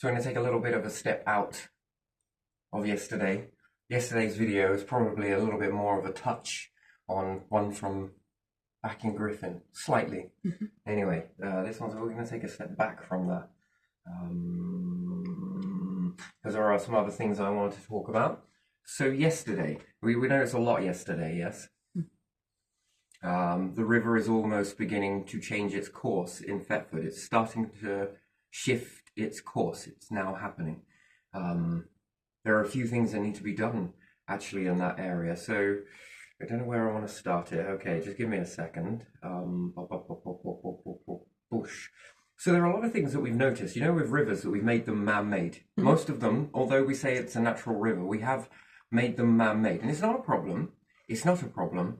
So I'm going to take a little bit of a step out of yesterday. Yesterday's video is probably a little bit more of a touch on one from back in Griffin, slightly. Anyway, this one's, we're going to take a step back from that. Because there are some other things I wanted to talk about. So yesterday, we noticed a lot yesterday, yes? The river is almost beginning to change its course in Thetford. It's starting to shift its course. It's now happening. There are a few things that need to be done actually in that area. So I don't know where I want to start it. Okay, just give me a second. Bush. So there are a lot of things that we've noticed, you know, with rivers that we've made them man-made. Most of them, although we say it's a natural river, we have made them man-made. And it's not a problem. It's not a problem.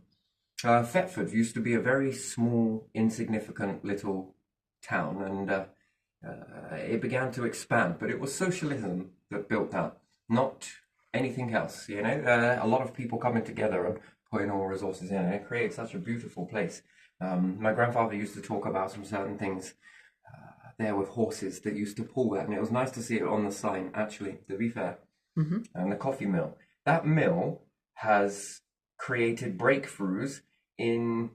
Thetford used to be a very small, insignificant little town, and it began to expand. But it was socialism that built that, not anything else. You know, a lot of people coming together and putting all resources in, and it creates such a beautiful place. My grandfather used to talk about some certain things there with horses that used to pull that, and it was nice to see it on the sign, actually, to be fair. And the coffee mill. That mill has created breakthroughs in,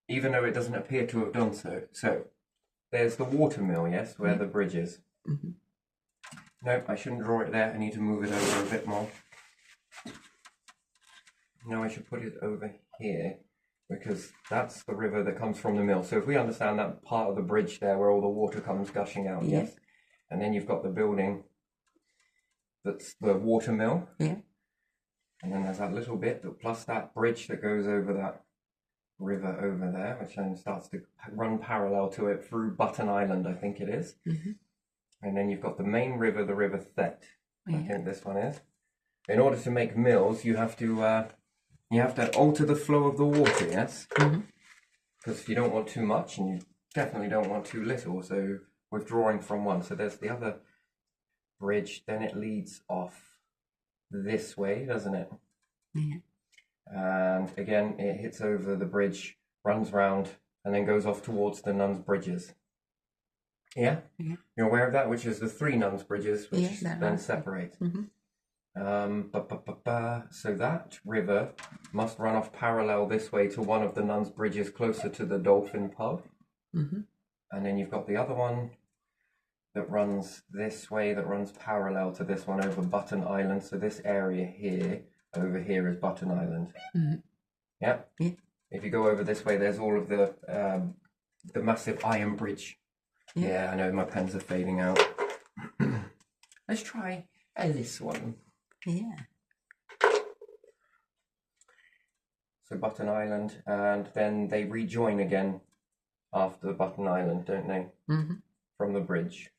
even though it doesn't appear to have done so. So there's the water mill, yes, where the bridge is. No, I shouldn't draw it there. I need to move it over a bit more. No, I should put it over here, because that's the river that comes from the mill. So if we understand that part of the bridge there where all the water comes gushing out, yes? And then you've got the building that's the water mill. And then there's that little bit, plus that bridge that goes over that river over there, which then starts to run parallel to it through Button Island, I think it is. And then you've got the main river, the River Thet. I think this one is. In order to make mills, you have to alter the flow of the water, yes? Because you don't want too much, and you definitely don't want too little. So withdrawing from one. So there's the other bridge. Then it leads off this way, doesn't it? And again, it hits over the bridge, runs round, and then goes off towards the Nuns Bridges. You're aware of that? Which is the three Nuns Bridges, which then separate. So that river must run off parallel this way to one of the Nuns Bridges closer to the Dolphin Pub. And then you've got the other one that runs this way, that runs parallel to this one over Button Island. So this area here, over here, is Button Island. If you go over this way, there's all of the massive iron bridge. I know my pens are fading out. Let's try this one. So Button Island, and then they rejoin again after Button Island, don't they? From the bridge.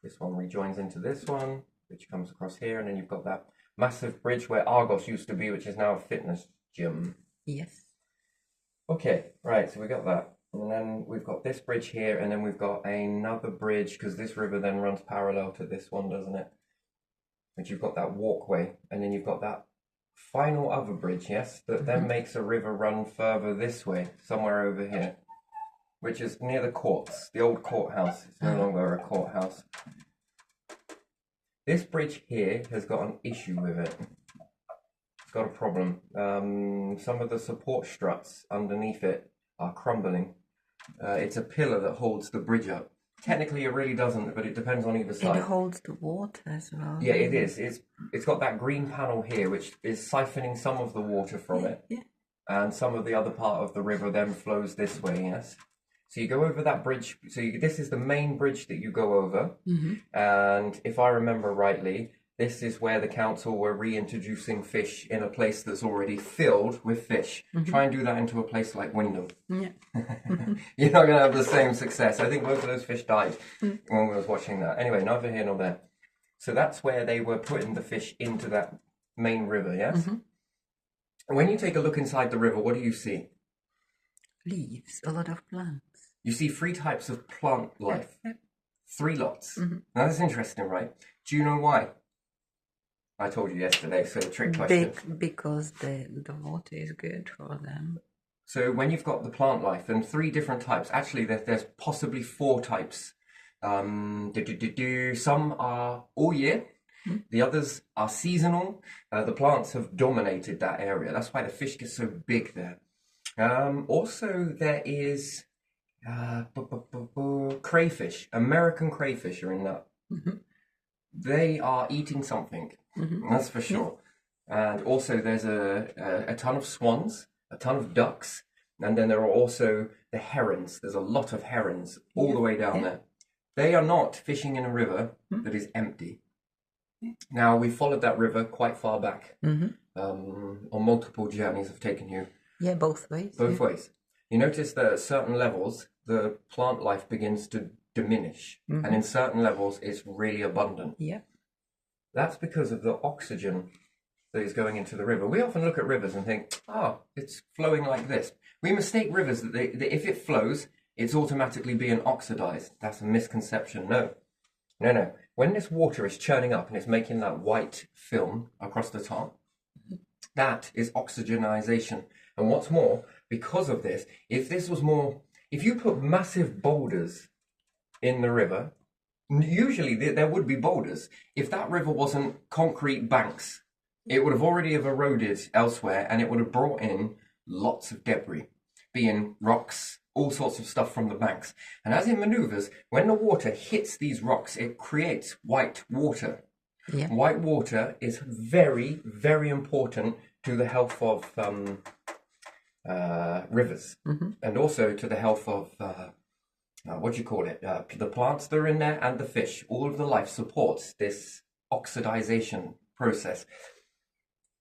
This one rejoins into this one, which comes across here, and then you've got that massive bridge where Argos used to be, which is now a fitness gym. Okay, right, so we got that. And then we've got this bridge here, and then we've got another bridge, because this river then runs parallel to this one, doesn't it? Which you've got that walkway, and then you've got that final other bridge, yes, that then makes a river run further this way, somewhere over here, which is near the courts, the old courthouse. It's no longer a courthouse. This bridge here has got an issue with it. It's got a problem. Some of the support struts underneath it are crumbling. It's a pillar that holds the bridge up. Technically, it really doesn't, but it depends on either side. It holds the water as well. Yeah, it is. It's got that green panel here, which is siphoning some of the water from it. And some of the other part of the river then flows this way, yes? So you go over that bridge. So this is the main bridge that you go over. And if I remember rightly, this is where the council were reintroducing fish in a place that's already filled with fish. Try and do that into a place like Wyndham. You're not going to have the same success. I think most of those fish died when we was watching that. Anyway, neither here nor there. So that's where they were putting the fish into that main river, yes? And when you take a look inside the river, what do you see? Leaves, a lot of plants. You see 3 types of plant life. 3 lots. Now that's interesting, right? Do you know why? I told you yesterday, so trick question. Because the water is good for them. So when you've got the plant life and 3 different types, actually there's possibly 4 types Some are all year. The others are seasonal. The plants have dominated that area. That's why the fish get so big there. Also, there is crayfish. American crayfish are in that. They are eating something. That's for sure. And also, there's a ton of swans, a ton of ducks, and then there are also the herons. There's a lot of herons all the way down there. They are not fishing in a river that is empty. Now, we followed that river quite far back. On multiple journeys have taken you Yeah, both ways. both ways. You notice that at certain levels, the plant life begins to diminish. And in certain levels, it's really abundant. Yeah. That's because of the oxygen that is going into the river. We often look at rivers and think, it's flowing like this. We mistake rivers that if it flows, it's automatically being oxidized. That's a misconception. No. When this water is churning up and it's making that white film across the top, that is oxygenization. And what's more, because of this, if you put massive boulders in the river, usually there would be boulders. If that river wasn't concrete banks, it would have already have eroded elsewhere and it would have brought in lots of debris, being rocks, all sorts of stuff from the banks. And as it maneuvers, when the water hits these rocks, it creates white water. Yeah. White water is very, very important to the health of rivers and also to the health of, the plants that are in there and the fish. All of the life supports this oxidization process.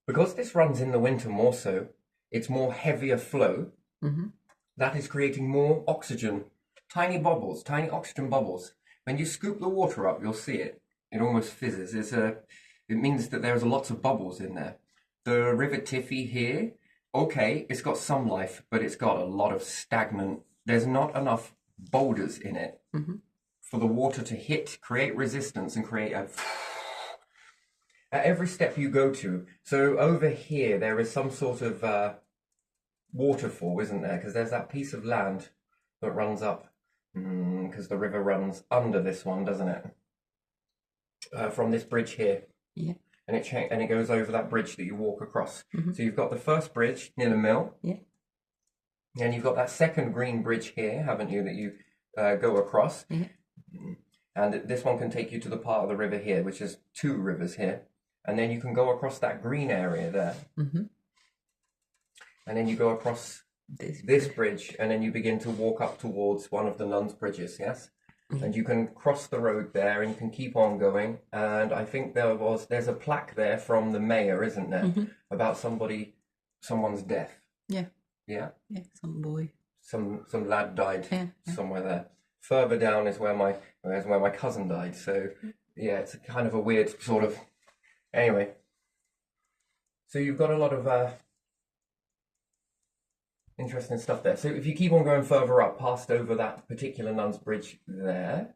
Because this runs in the winter more so, it's more heavier flow. That is creating more oxygen, tiny bubbles, tiny oxygen bubbles. When you scoop the water up, you'll see it. It almost fizzes. It means that there's lots of bubbles in there. The River Tiffy here, okay, it's got some life, but it's got a lot of stagnant. There's not enough boulders in it for the water to hit, create resistance, and create a. At every step you go to, so over here there is some sort of waterfall, isn't there? Because there's that piece of land that runs up, because the river runs under this one, doesn't it? From this bridge here. Yeah. And it goes over that bridge that you walk across. So you've got the first bridge near the mill. Yeah. And you've got that second green bridge here, haven't you, that you go across. Yeah. And this one can take you to the part of the river here, which is two rivers here. And then you can go across that green area there. And then you go across this bridge, and then you begin to walk up towards one of the nuns' bridges, yes? And you can cross the road there, and you can keep on going. And I think there's a plaque there from the mayor, isn't there, about someone's death. Yeah. Yeah. Yeah. Some boy. Some lad died Yeah. somewhere there. Further down is where my cousin died. So yeah, it's a kind of a weird sort of. Anyway, so you've got a lot of interesting stuff there. So if you keep on going further up, past over that particular nun's bridge there,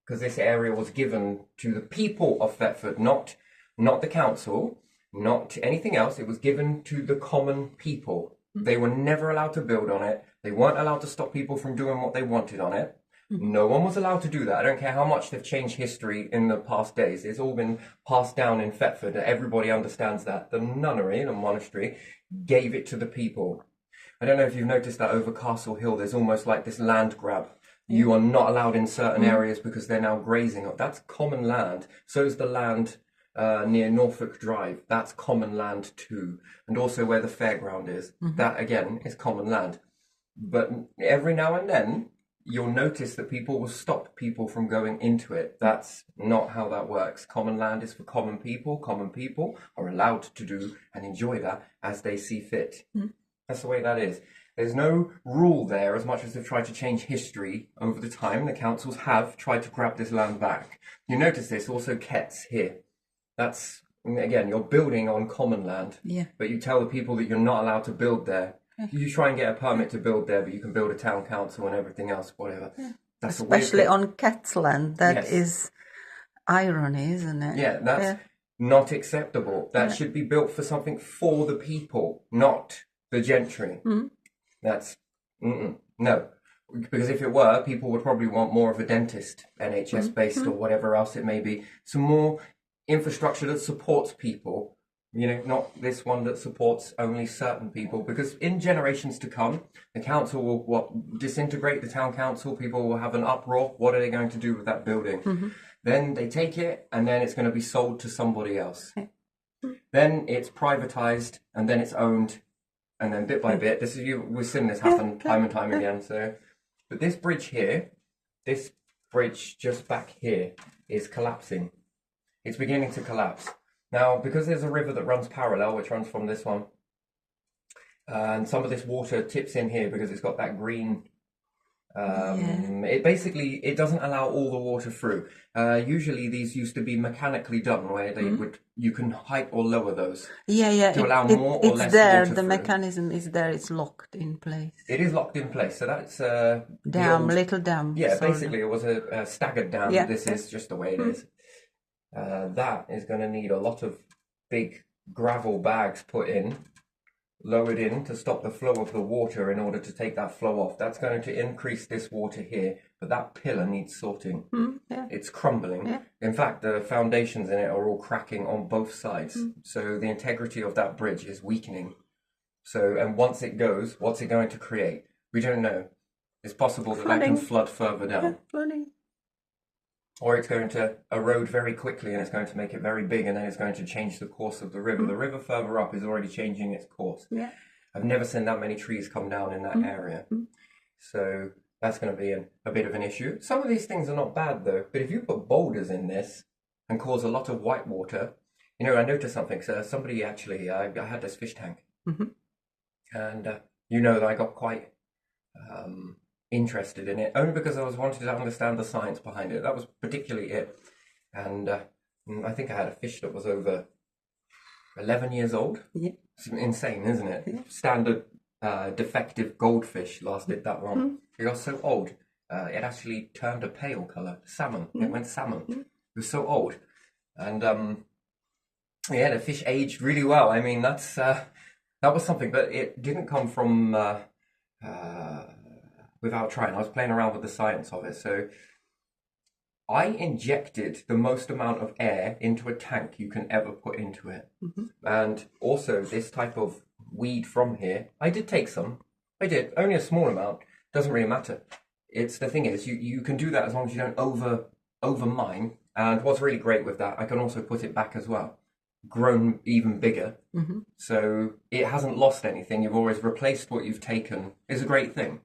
because this area was given to the people of Thetford, not the council, not anything else. It was given to the common people. They were never allowed to build on it. They weren't allowed to stop people from doing what they wanted on it. No one was allowed to do that. I don't care how much they've changed history in the past days. It's all been passed down in Thetford. Everybody understands that. The nunnery, the monastery, gave it to the people. I don't know if you've noticed that over Castle Hill, there's almost like this land grab. You are not allowed in certain areas because they're now grazing. That's common land. So is the land near Norfolk Drive. That's common land too. And also where the fairground is. That, again, is common land. But every now and then, you'll notice that people will stop people from going into it. That's not how that works. Common land is for common people. Common people are allowed to do and enjoy that as they see fit. That's the way that is. There's no rule there, as much as they've tried to change history over the time. The councils have tried to grab this land back. You notice this also Ketts here. That's, again, you're building on common land. Yeah. But you tell the people that you're not allowed to build there. You try and get a permit to build there, but you can build a town council and everything else, whatever. That's Especially on Cat's land. That Yes. is irony, isn't it? Yeah, that's not acceptable. That should be built for something for the people, not the gentry. That's no. because if it were, people would probably want more of a dentist, NHS based or whatever else it may be. Some more infrastructure that supports people, not this one that supports only certain people. Because in generations to come, the council will disintegrate the town council. People will have an uproar. What are they going to do with that building? Then they take it, and then it's going to be sold to somebody else. Then it's privatized, and then it's owned, and then bit by bit. We've seen this happen time and time again. So, but this bridge here, this bridge just back here, is collapsing. It's beginning to collapse now because there's a river that runs parallel, which runs from this one, and some of this water tips in here because it's got that green. It doesn't allow all the water through. Usually these used to be mechanically done where you can height or lower those. To allow more or less it's there. water The through. mechanism is there. It's locked in place. It is locked in place. So that's Little dam. Yeah, sort of. basically it was a staggered dam. Yeah. This is just the way it is. That is going to need a lot of big gravel bags put in, lowered in to stop the flow of the water in order to take that flow off. That's going to increase this water here, but that pillar needs sorting. It's crumbling. In fact, the foundations in it are all cracking on both sides. So the integrity of that bridge is weakening. So, and once it goes, what's it going to create? We don't know. It's possible that can flood further down. Flooding. Or it's going to erode very quickly and it's going to make it very big and then it's going to change the course of the river. The river further up is already changing its course. I've never seen that many trees come down in that area. So that's going to be a bit of an issue. Some of these things are not bad though, but if you put boulders in this and cause a lot of white water, I noticed something. So somebody actually, I had this fish tank and that I got quite interested in it only because I was wanting to understand the science behind it. That was particularly it. And I think I had a fish that was over 11 years old. It's insane, isn't it? Standard defective goldfish lasted that long. It got so old, it actually turned a pale colour, salmon. It went salmon. It was so old. And the fish aged really well. I mean, that was something, but it didn't come from without trying. I was playing around with the science of it. So I injected the most amount of air into a tank you can ever put into it. And also this type of weed from here, I did take some. I did, only a small amount. Doesn't really matter. The thing is, you can do that as long as you don't over mine. And what's really great with that, I can also put it back as well. Grown even bigger. So it hasn't lost anything. You've always replaced what you've taken. Is a great thing.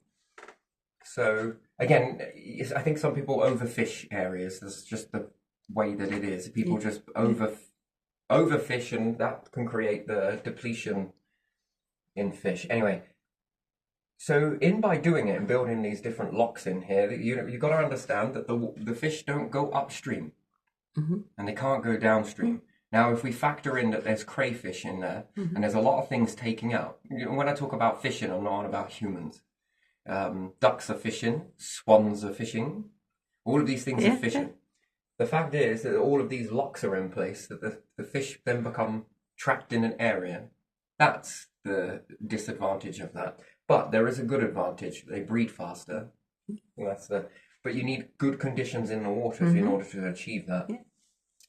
So again, I think some people overfish areas. That's just the way that it is. People just overfish, and that can create the depletion in fish. Anyway, so by doing it and building these different locks in here, you've got to understand that the fish don't go upstream and they can't go downstream. Now, if we factor in that there's crayfish in there and there's a lot of things taking out, when I talk about fishing, I'm not on about humans. Ducks are fishing, swans are fishing, all of these things are fishing. The fact is that all of these locks are in place, that the fish then become trapped in an area. That's the disadvantage of that. But there is a good advantage. They breed faster. But you need good conditions in the waters in order to achieve that.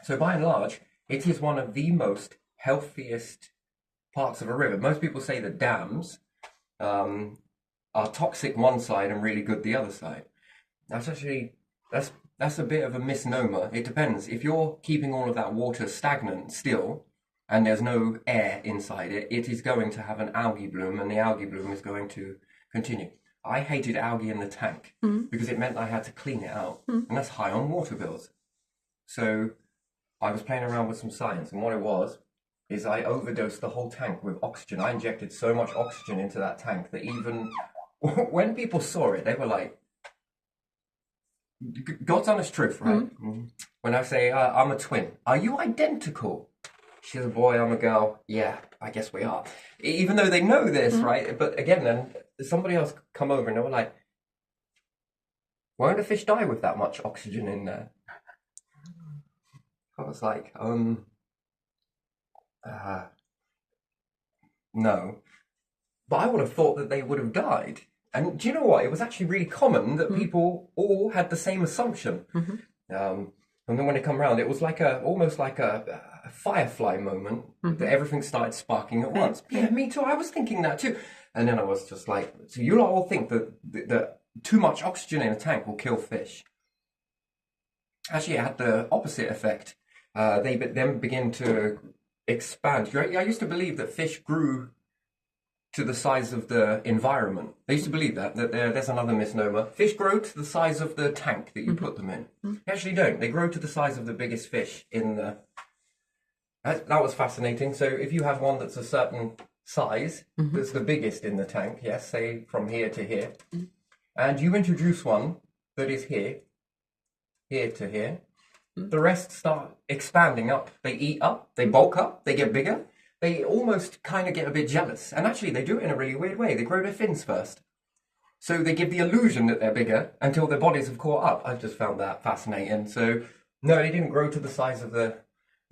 So by and large, it is one of the most healthiest parts of a river. Most people say that dams are toxic one side and really good the other side. That's a bit of a misnomer. It depends. If you're keeping all of that water stagnant still, and there's no air inside it, it is going to have an algae bloom, and the algae bloom is going to continue. I hated algae in the tank because it meant I had to clean it out, and that's high on water bills. So I was playing around with some science, and what it was is I overdosed the whole tank with oxygen. I injected so much oxygen into that tank that even when people saw it, they were like, God's honest truth, right? When I say, I'm a twin, are you identical? She's a boy, I'm a girl. Yeah, I guess we are. Even though they know this, right? But again, then somebody else come over and they were like, won't a fish die with that much oxygen in there? I was like, no. But I would have thought that they would have died. And do you know what? It was actually really common that people all had the same assumption. And then when it come round, it was like almost like a firefly moment that everything started sparking at once. Yeah, me too. I was thinking that too. And then I was just like, so you lot all think that too much oxygen in a tank will kill fish. Actually, it had the opposite effect. They then begin to expand. I used to believe that fish grew to the size of the environment. They used to believe that there's another misnomer. Fish grow to the size of the tank that you put them in. They actually don't. They grow to the size of the biggest fish in the... That was fascinating. So if you have one that's a certain size, that's the biggest in the tank, yes, say from here to here, and you introduce one that is here to here, the rest start expanding up. They eat up, they bulk up, they get bigger. They almost kind of get a bit jealous. And actually, they do it in a really weird way. They grow their fins first. So they give the illusion that they're bigger until their bodies have caught up. I've just found that fascinating. So, no, they didn't grow to the size of the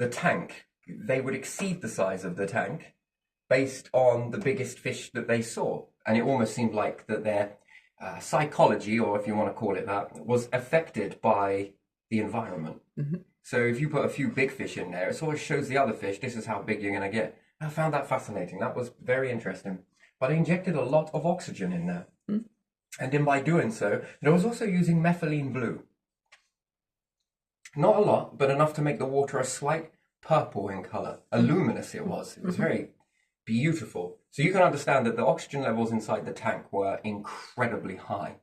tank. They would exceed the size of the tank based on the biggest fish that they saw. And it almost seemed like that their psychology, or if you want to call it that, was affected by the environment. So if you put a few big fish in there, it sort of shows the other fish, this is how big you're going to get. I found that fascinating. That was very interesting. But I injected a lot of oxygen in there. And in by doing so, I was also using methylene blue. Not a lot, but enough to make the water a slight purple in colour. A luminous it was. It was very beautiful. So you can understand that the oxygen levels inside the tank were incredibly high.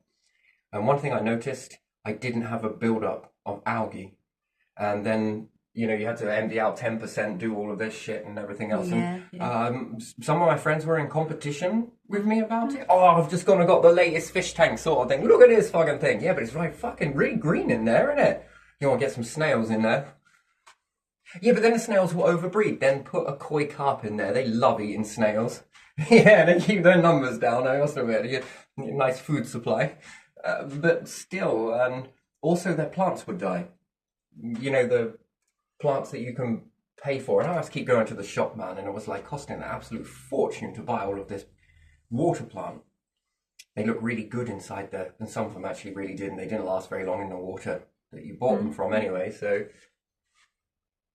And one thing I noticed, I didn't have a build-up of algae. And then, you know, you had to empty out 10%, do all of this shit and everything else. And some of my friends were in competition with me about it. Oh, I've just gone and got the latest fish tank sort of thing. Look at this fucking thing. Yeah, but it's right fucking really green in there, isn't it? You want to get some snails in there. Yeah, but then the snails will overbreed. Then put a koi carp in there. They love eating snails. Yeah, they keep their numbers down, I must admit. You get a nice food supply. But still, also their plants would die. You know, the plants that you can pay for. And I have to keep going to the shop, man, and it was like costing an absolute fortune to buy all of this water plant. They look really good inside there, and some of them actually really didn't. They didn't last very long in the water that you bought them from anyway, so...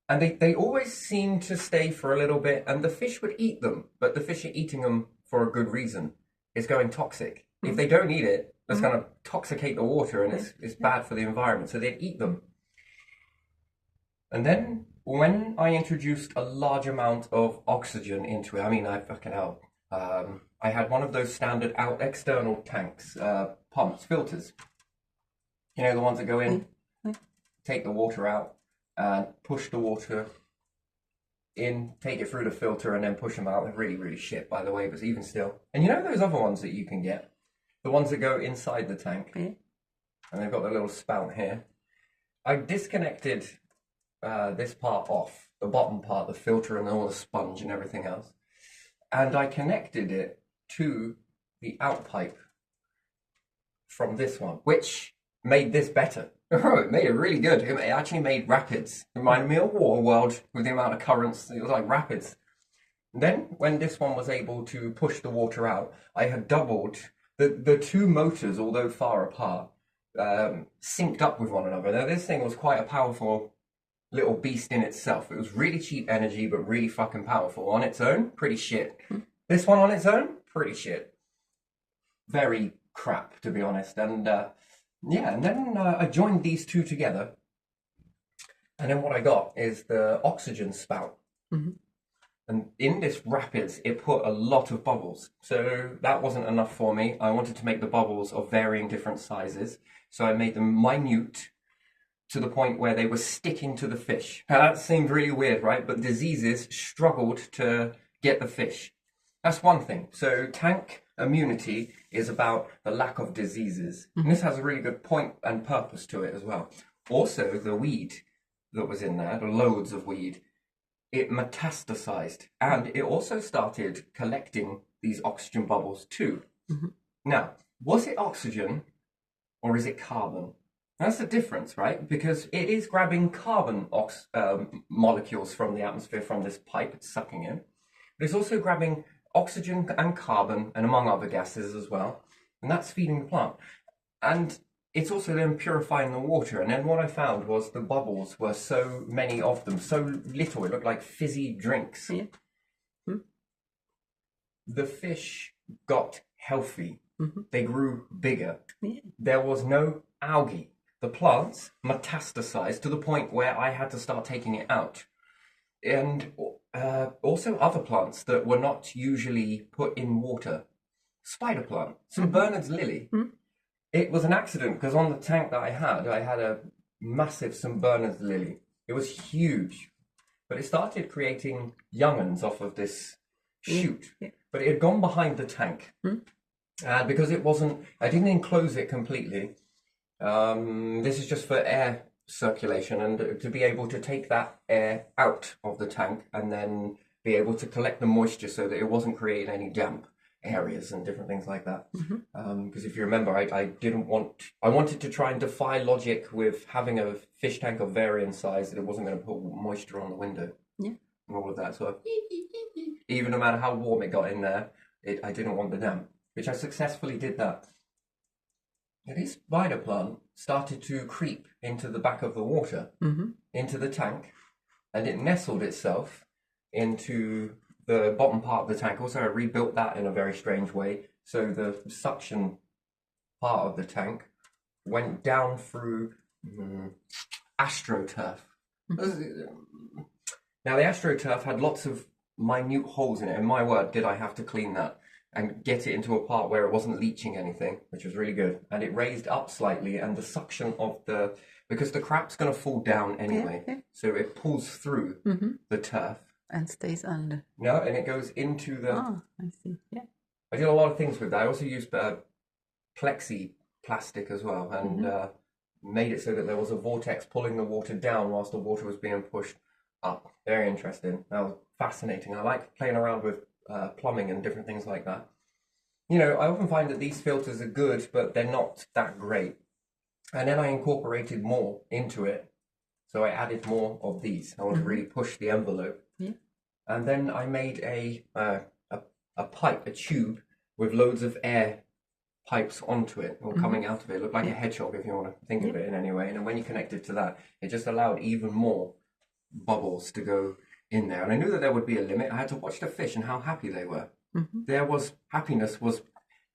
And they always seem to stay for a little bit, and the fish would eat them, but the fish are eating them for a good reason. It's going toxic. If they don't eat it, it's going to toxicate the water, and it's bad for the environment, so they'd eat them. And then when I introduced a large amount of oxygen into it, I mean, I fucking hell, I had one of those standard external tanks, pumps, filters. You know, the ones that go in, take the water out, and push the water in, take it through the filter, and then push them out. They're really, really shit, by the way, but even still. And you know those other ones that you can get? The ones that go inside the tank. And they've got the little spout here. I disconnected this part off, the bottom part, the filter and all the sponge and everything else. And I connected it to the outpipe from this one, which made this better. It made it really good. It actually made rapids. It reminded me of Waterworld with the amount of currents. It was like rapids. And then when this one was able to push the water out, I had doubled the two motors, although far apart, synced up with one another. Now this thing was quite a powerful little beast in itself. It was really cheap energy, but really fucking powerful. On its own, pretty shit. This one on its own, pretty shit. Very crap, to be honest. And yeah, and then I joined these two together. And then what I got is the oxygen spout. And in this rapids, it put a lot of bubbles. So that wasn't enough for me. I wanted to make the bubbles of varying different sizes. So I made them minute to the point where they were sticking to the fish. Now that seemed really weird, right? But diseases struggled to get the fish. That's one thing. So tank immunity is about the lack of diseases. And this has a really good point and purpose to it as well. Also, the weed that was in there, the loads of weed, it metastasized. And it also started collecting these oxygen bubbles too. Now, was it oxygen or is it carbon? That's the difference, right? Because it is grabbing carbon molecules from the atmosphere from this pipe, it's sucking in. But it's also grabbing oxygen and carbon, and among other gases as well, and that's feeding the plant. And it's also then purifying the water. And then what I found was the bubbles were so many of them, so little, it looked like fizzy drinks. Yeah. The fish got healthy. They grew bigger. Yeah. There was no algae. The plants metastasized to the point where I had to start taking it out. And also other plants that were not usually put in water. Spider plant, St. Bernard's lily. It was an accident because on the tank that I had a massive St. Bernard's lily. It was huge, but it started creating younguns off of this shoot. Yeah. But it had gone behind the tank. And because I didn't enclose it completely. This is just for air circulation and to be able to take that air out of the tank and then be able to collect the moisture so that it wasn't creating any damp areas and different things like that. Because if you remember, I wanted to try and defy logic with having a fish tank of varying size that it wasn't going to put moisture on the window. Yeah. And all of that. So even no matter how warm it got in there, I didn't want the damp, which I successfully did that. And this spider plant started to creep into the back of the water, into the tank, and it nestled itself into the bottom part of the tank. Also, I rebuilt that in a very strange way. So the suction part of the tank went down through AstroTurf. Now, the AstroTurf had lots of minute holes in it, and my word, did I have to clean that and get it into a part where it wasn't leaching anything, which was really good. And it raised up slightly, and the suction of because the crap's going to fall down anyway, so it pulls through the turf. And stays under. No, and it goes into the... Oh, I see, yeah. I did a lot of things with that. I also used plexi plastic as well, and made it so that there was a vortex pulling the water down whilst the water was being pushed up. Very interesting. That was fascinating. I like playing around with plumbing and different things like that. You know, I often find that these filters are good, but they're not that great. And then I incorporated more into it. So I added more of these. I want to really push the envelope. Yeah. And then I made a pipe, a tube, with loads of air pipes onto it, or coming out of it. It looked like a hedgehog, if you want to think of it in any way. And then when you connected to that, it just allowed even more bubbles to go in there. And I knew that there would be a limit. I had to watch the fish and how happy they were.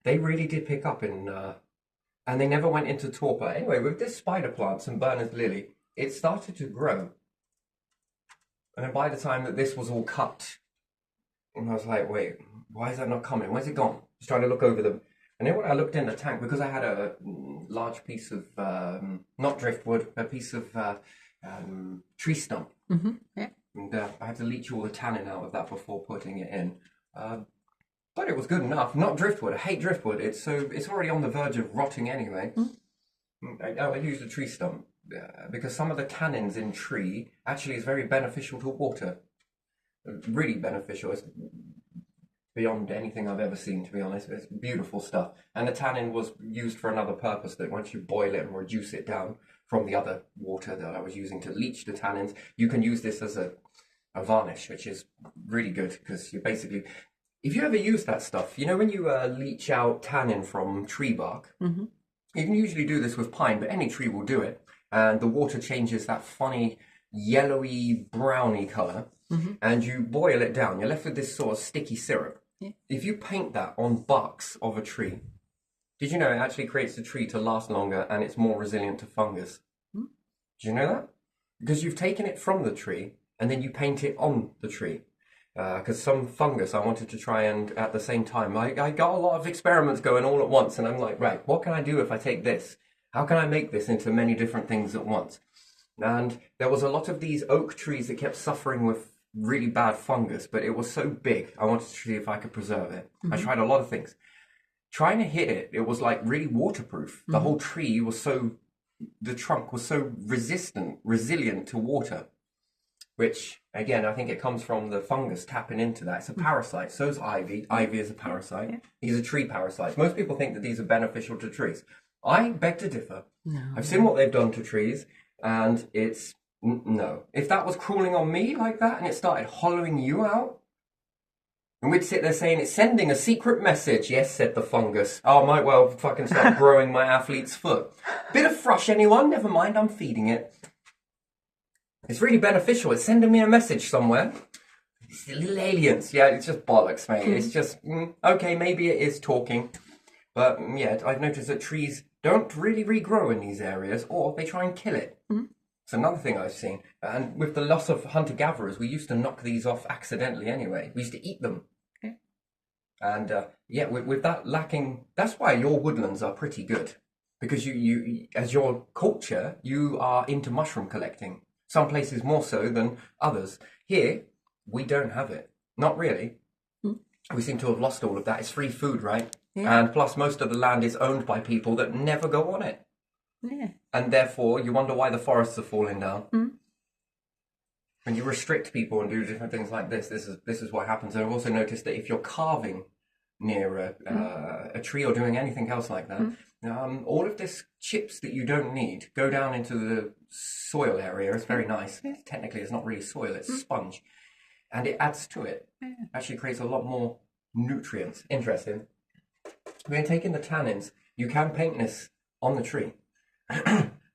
They really did pick up and they never went into torpor. Anyway, with this spider plant, St. Bernard's lily, it started to grow. And then by the time that this was all cut, and I was like, wait, why is that not coming? Where's it gone? Just trying to look over them. And then when I looked in the tank, because I had a large piece of, not driftwood, a piece of tree stump. Yeah. And I had to leach all the tannin out of that before putting it in. But it was good enough. Not driftwood. I hate driftwood. It's already on the verge of rotting anyway. I used a tree stump. Because some of the tannins in tree actually is very beneficial to water. Really beneficial. It's beyond anything I've ever seen, to be honest. It's beautiful stuff. And the tannin was used for another purpose, that once you boil it and reduce it down from the other water that I was using to leach the tannins, you can use this as a varnish, which is really good because you basically... If you ever use that stuff, you know when you leach out tannin from tree bark, you can usually do this with pine, but any tree will do it. And the water changes that funny yellowy browny colour, and you boil it down. You're left with this sort of sticky syrup. Yeah. If you paint that on barks of a tree, did you know it actually creates the tree to last longer and it's more resilient to fungus? Did you know that? Because you've taken it from the tree and then you paint it on the tree. Because some fungus I wanted to try, and at the same time I got a lot of experiments going all at once, and I'm like, right, what can I do if I take this? How can I make this into many different things at once? And there was a lot of these oak trees that kept suffering with really bad fungus, but it was so big, I wanted to see if I could preserve it. I tried a lot of things. Trying to hit it, it was like really waterproof. The whole tree was the trunk was so resilient to water, which, again, I think it comes from the fungus tapping into that. It's a parasite. So is ivy. Ivy is a parasite. Yeah. These are tree parasites. Most people think that these are beneficial to trees. I beg to differ. No. I've seen what they've done to trees, and it's no. If that was crawling on me like that and it started hollowing you out, And we'd sit there saying, it's sending a secret message. Yes, said the fungus. Oh, I might well fucking start growing my athlete's foot. Bit of thrush, anyone? Never mind, I'm feeding it. It's really beneficial. It's sending me a message somewhere. It's the little aliens. Yeah, it's just bollocks, mate. It's just, okay, maybe it is talking. But yeah, I've noticed that trees don't really regrow in these areas, or they try and kill it. It's another thing I've seen. And with the loss of hunter-gatherers, we used to knock these off accidentally anyway. We used to eat them. Okay. And yeah, with that lacking, that's why your woodlands are pretty good. Because you, as your culture, you are into mushroom collecting. Some places more so than others. Here, we don't have it. Not really. We seem to have lost all of that. It's free food, right? Yeah. And plus, most of the land is owned by people that never go on it. Yeah. And therefore, you wonder why the forests are falling down. When you restrict people and do different things like this is what happens. And I've also noticed that if you're carving near a tree or doing anything else like that, all of this chips that you don't need go down into the soil area. It's very nice. Technically, it's not really soil, it's sponge. And it adds to it. Actually creates a lot more nutrients. Interesting. When taking the tannins, you can paint this on the tree.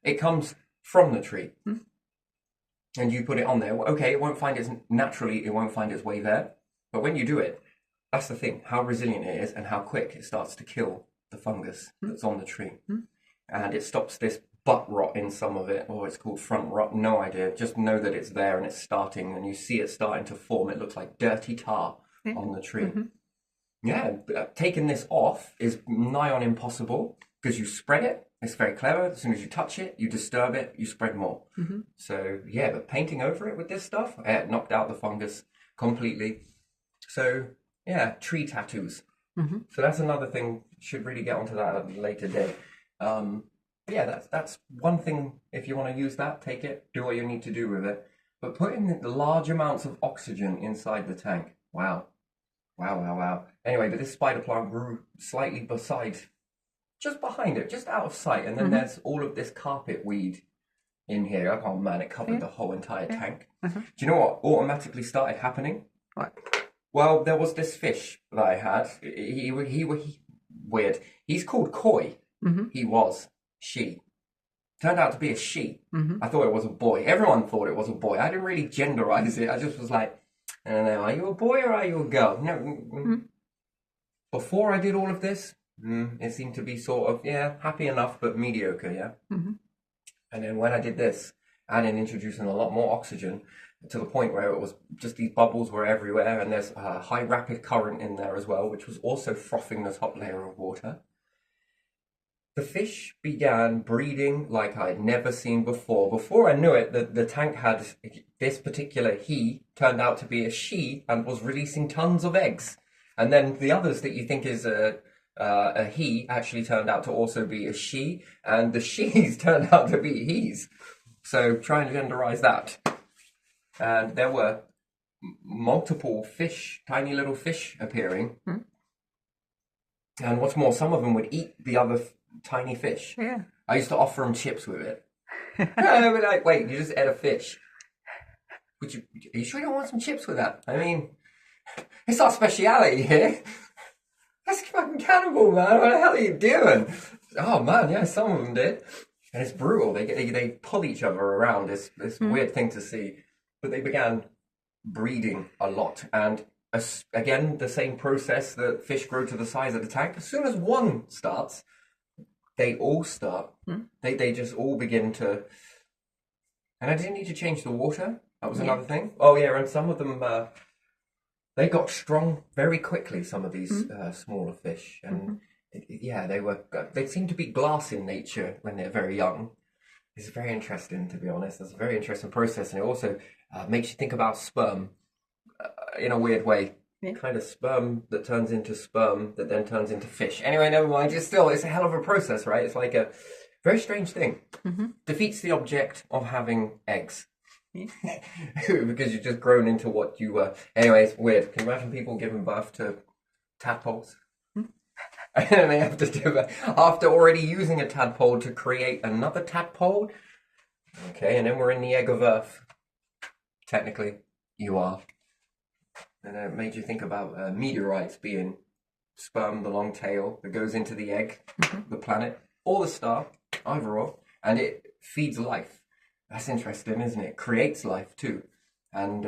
It comes from the tree. And you put it on there. Okay, it won't find its way there. But when you do it, that's the thing, how resilient it is and how quick it starts to kill the fungus that's on the tree. And it stops this butt rot in some of it, or it's called front rot, no idea. Just know that it's there and it's starting, and you see it starting to form. It looks like dirty tar on the tree. Yeah, taking this off is nigh on impossible because you spread it. It's very clever. As soon as you touch it, you disturb it, you spread more. So yeah, but painting over it with this stuff, it knocked out the fungus completely. So yeah, tree tattoos. So that's another thing. Should really get onto that at a later date. Yeah, that's one thing. If you want to use that, take it, do what you need to do with it. But putting the large amounts of oxygen inside the tank. Wow. Anyway, but this spider plant grew slightly just behind it, just out of sight. And then there's all of this carpet weed in here. Oh man, it covered the whole entire tank. Do you know what automatically started happening? What? Well, there was this fish that I had. He weird. He's called Koi. He was. She. Turned out to be a she. I thought it was a boy. Everyone thought it was a boy. I didn't really genderize it. I just was like, I don't know, are you a boy or are you a girl? No. Before I did all of this, it seemed to be sort of, happy enough, but mediocre, yeah? And then when I did this, adding, introducing a lot more oxygen to the point where it was just these bubbles were everywhere, and there's a high rapid current in there as well, which was also frothing the top layer of water. The fish began breeding like I'd never seen before. Before I knew it, the tank had this particular he turned out to be a she and was releasing tons of eggs. And then the others that you think is a he actually turned out to also be a she, and the she's turned out to be he's. So try and genderize that. And there were multiple fish, tiny little fish appearing. And what's more, some of them would eat the other tiny fish. Yeah. I used to offer them chips with it. I would like, wait, you just ate a fish. Are you sure you don't want some chips with that? I mean, it's our speciality here. That's fucking cannibal, man. What the hell are you doing? Oh man, yeah, some of them did. And it's brutal. They pull each other around. It's weird thing to see. But they began breeding a lot. And again, the same process that fish grow to the size of the tank. As soon as one starts, they all start. They just all begin to... And I didn't need to change the water. That was another thing. Oh yeah, and some of them... they got strong very quickly, some of these smaller fish. And they seem to be glass in nature when they're very young. It's very interesting, to be honest. It's a very interesting process. And it also makes you think about sperm in a weird way. Yeah. Kind of sperm that turns into sperm that then turns into fish. Anyway, never mind. It's a hell of a process, right? It's like a very strange thing. Defeats the object of having eggs. Because you've just grown into what you were. Anyway, it's weird. Can you imagine people giving birth to tadpoles? And they have to do it after already using a tadpole to create another tadpole. Okay, and then we're in the egg of Earth. Technically, you are. And it made you think about meteorites being sperm, the long tail that goes into the egg, the planet, or the star, either or, and it feeds life. That's interesting, isn't it? Creates life too. And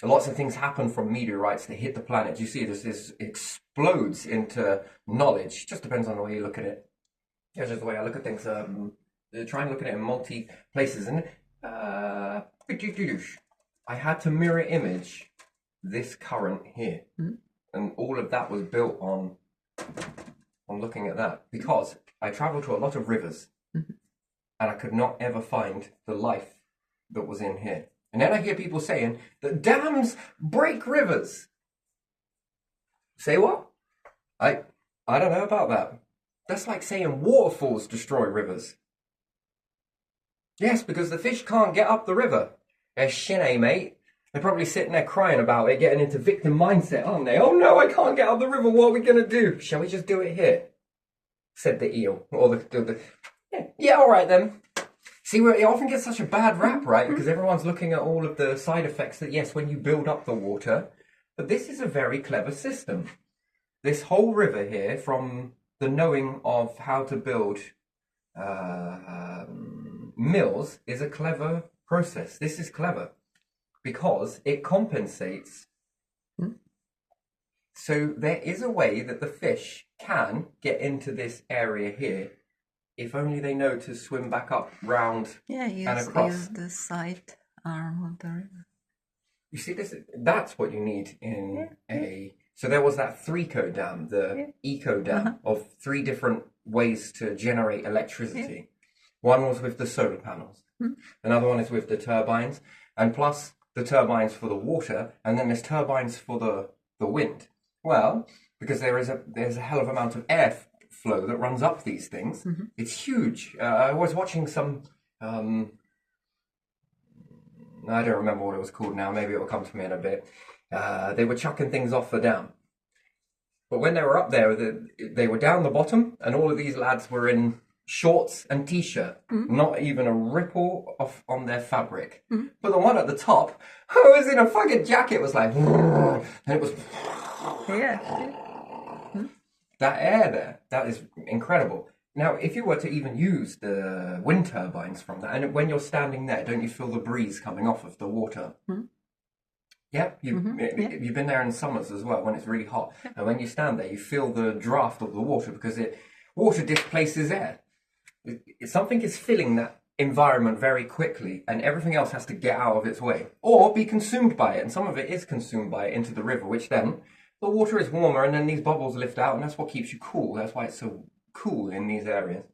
lots of things happen from meteorites that hit the planet. You see this explodes into knowledge. Just depends on the way you look at it. That's just the way I look at things. Try and look at it in multi places. And I had to mirror image this current here. And all of that was built on looking at that. Because I traveled to a lot of rivers. And I could not ever find the life that was in here. And then I hear people saying that dams break rivers. Say what? I don't know about that. That's like saying waterfalls destroy rivers. Yes, because the fish can't get up the river. They're shinny, mate. They're probably sitting there crying about it, getting into victim mindset, aren't they? Oh no, I can't get up the river. What are we going to do? Shall we just do it here? Said the eel. Or the yeah, all right then. See, it often gets such a bad rap, right? Because everyone's looking at all of the side effects that, yes, when you build up the water, but this is a very clever system. This whole river here, from the knowing of how to build mills, is a clever process. This is clever because it compensates. So there is a way that the fish can get into this area here, if only they know to swim back up round and across. Use the side arm of the river. You see, that's what you need in a... So there was that 3-co dam, the eco dam, of 3 different ways to generate electricity. One was with the solar panels. Another one is with the turbines, and plus the turbines for the water, and then there's turbines for the wind. Well, because there's a hell of amount of air flow that runs up these things. It's huge. I was watching some I don't remember what it was called now, maybe it will come to me in a bit. They were chucking things off the dam, but when they were up there, they were down the bottom, and all of these lads were in shorts and t-shirt, not even a ripple off on their fabric. But the one at the top, who was in a fucking jacket, was like and it was that air there, that is incredible. Now, if you were to even use the wind turbines from that, and when you're standing there, don't you feel the breeze coming off of the water? Yeah, you've been there in summers as well when it's really hot. And when you stand there, you feel the draft of the water because water displaces air. Something is filling that environment very quickly, and everything else has to get out of its way or be consumed by it. And some of it is consumed by it into the river, which then the water is warmer, and then these bubbles lift out, and that's what keeps you cool. That's why it's so cool in these areas.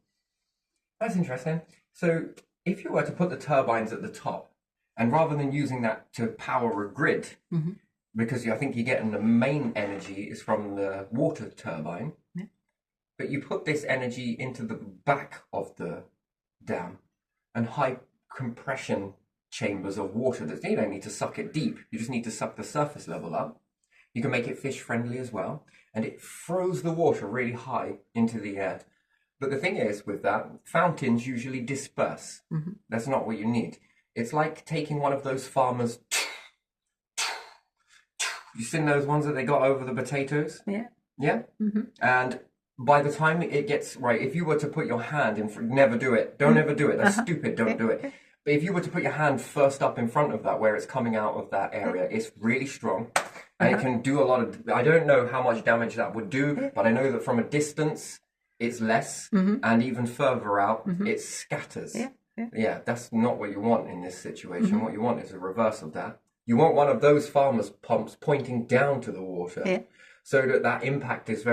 That's interesting. So if you were to put the turbines at the top, and rather than using that to power a grid, because I think you're getting the main energy is from the water turbine, but you put this energy into the back of the dam and high compression chambers of water that you don't need to suck it deep, you just need to suck the surface level up. You can make it fish friendly as well, and it throws the water really high into the air. But the thing is with that, fountains usually disperse. That's not what you need. It's like taking one of those farmers. You seen those ones that they got over the potatoes? Yeah? And by the time it gets right, if you were to put your hand in front, never do it. Don't ever do it. That's stupid. Don't do it. But if you were to put your hand first up in front of that, where it's coming out of that area, it's really strong. And it can do a lot of... I don't know how much damage that would do, but I know that from a distance, it's less. And even further out, it scatters. Yeah, that's not what you want in this situation. What you want is a reverse of that. You want one of those farmers' pumps pointing down to the water so that impact is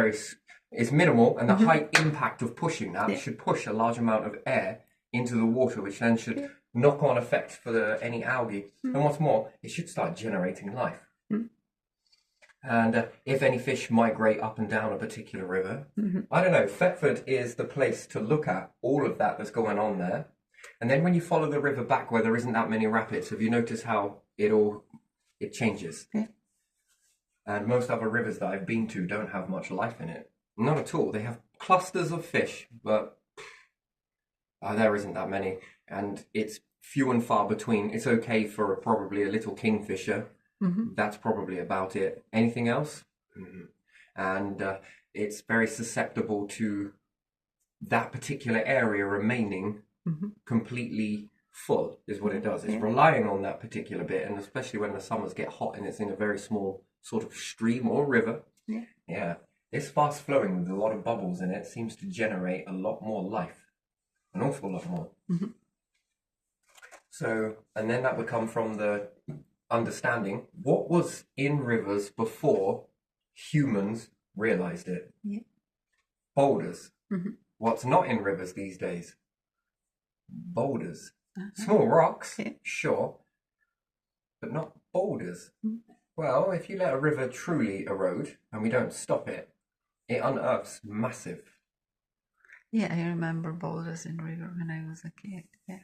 minimal, and the high impact of pushing that should push a large amount of air into the water, which then should knock on effect for any algae. And what's more, it should start generating life. And if any fish migrate up and down a particular river, I don't know, Thetford is the place to look at all of that that's going on there. And then when you follow the river back where there isn't that many rapids, have you noticed how it changes? And most other rivers that I've been to don't have much life in it. Not at all. They have clusters of fish, but there isn't that many. And it's few and far between. It's okay for probably a little kingfisher. That's probably about it. Anything else? And it's very susceptible to that particular area remaining completely full, is what it does. It's relying on that particular bit, and especially when the summers get hot and it's in a very small sort of stream or river. Yeah. This fast flowing with a lot of bubbles in it seems to generate a lot more life, an awful lot more. So, and then that would come from the understanding what was in rivers before humans realized it. Boulders. What's not in rivers these days? Boulders. Small rocks, sure, but not boulders. Well, if you let a river truly erode and we don't stop it, it unearths massive. Yeah, I remember boulders in river when I was a kid. Yeah.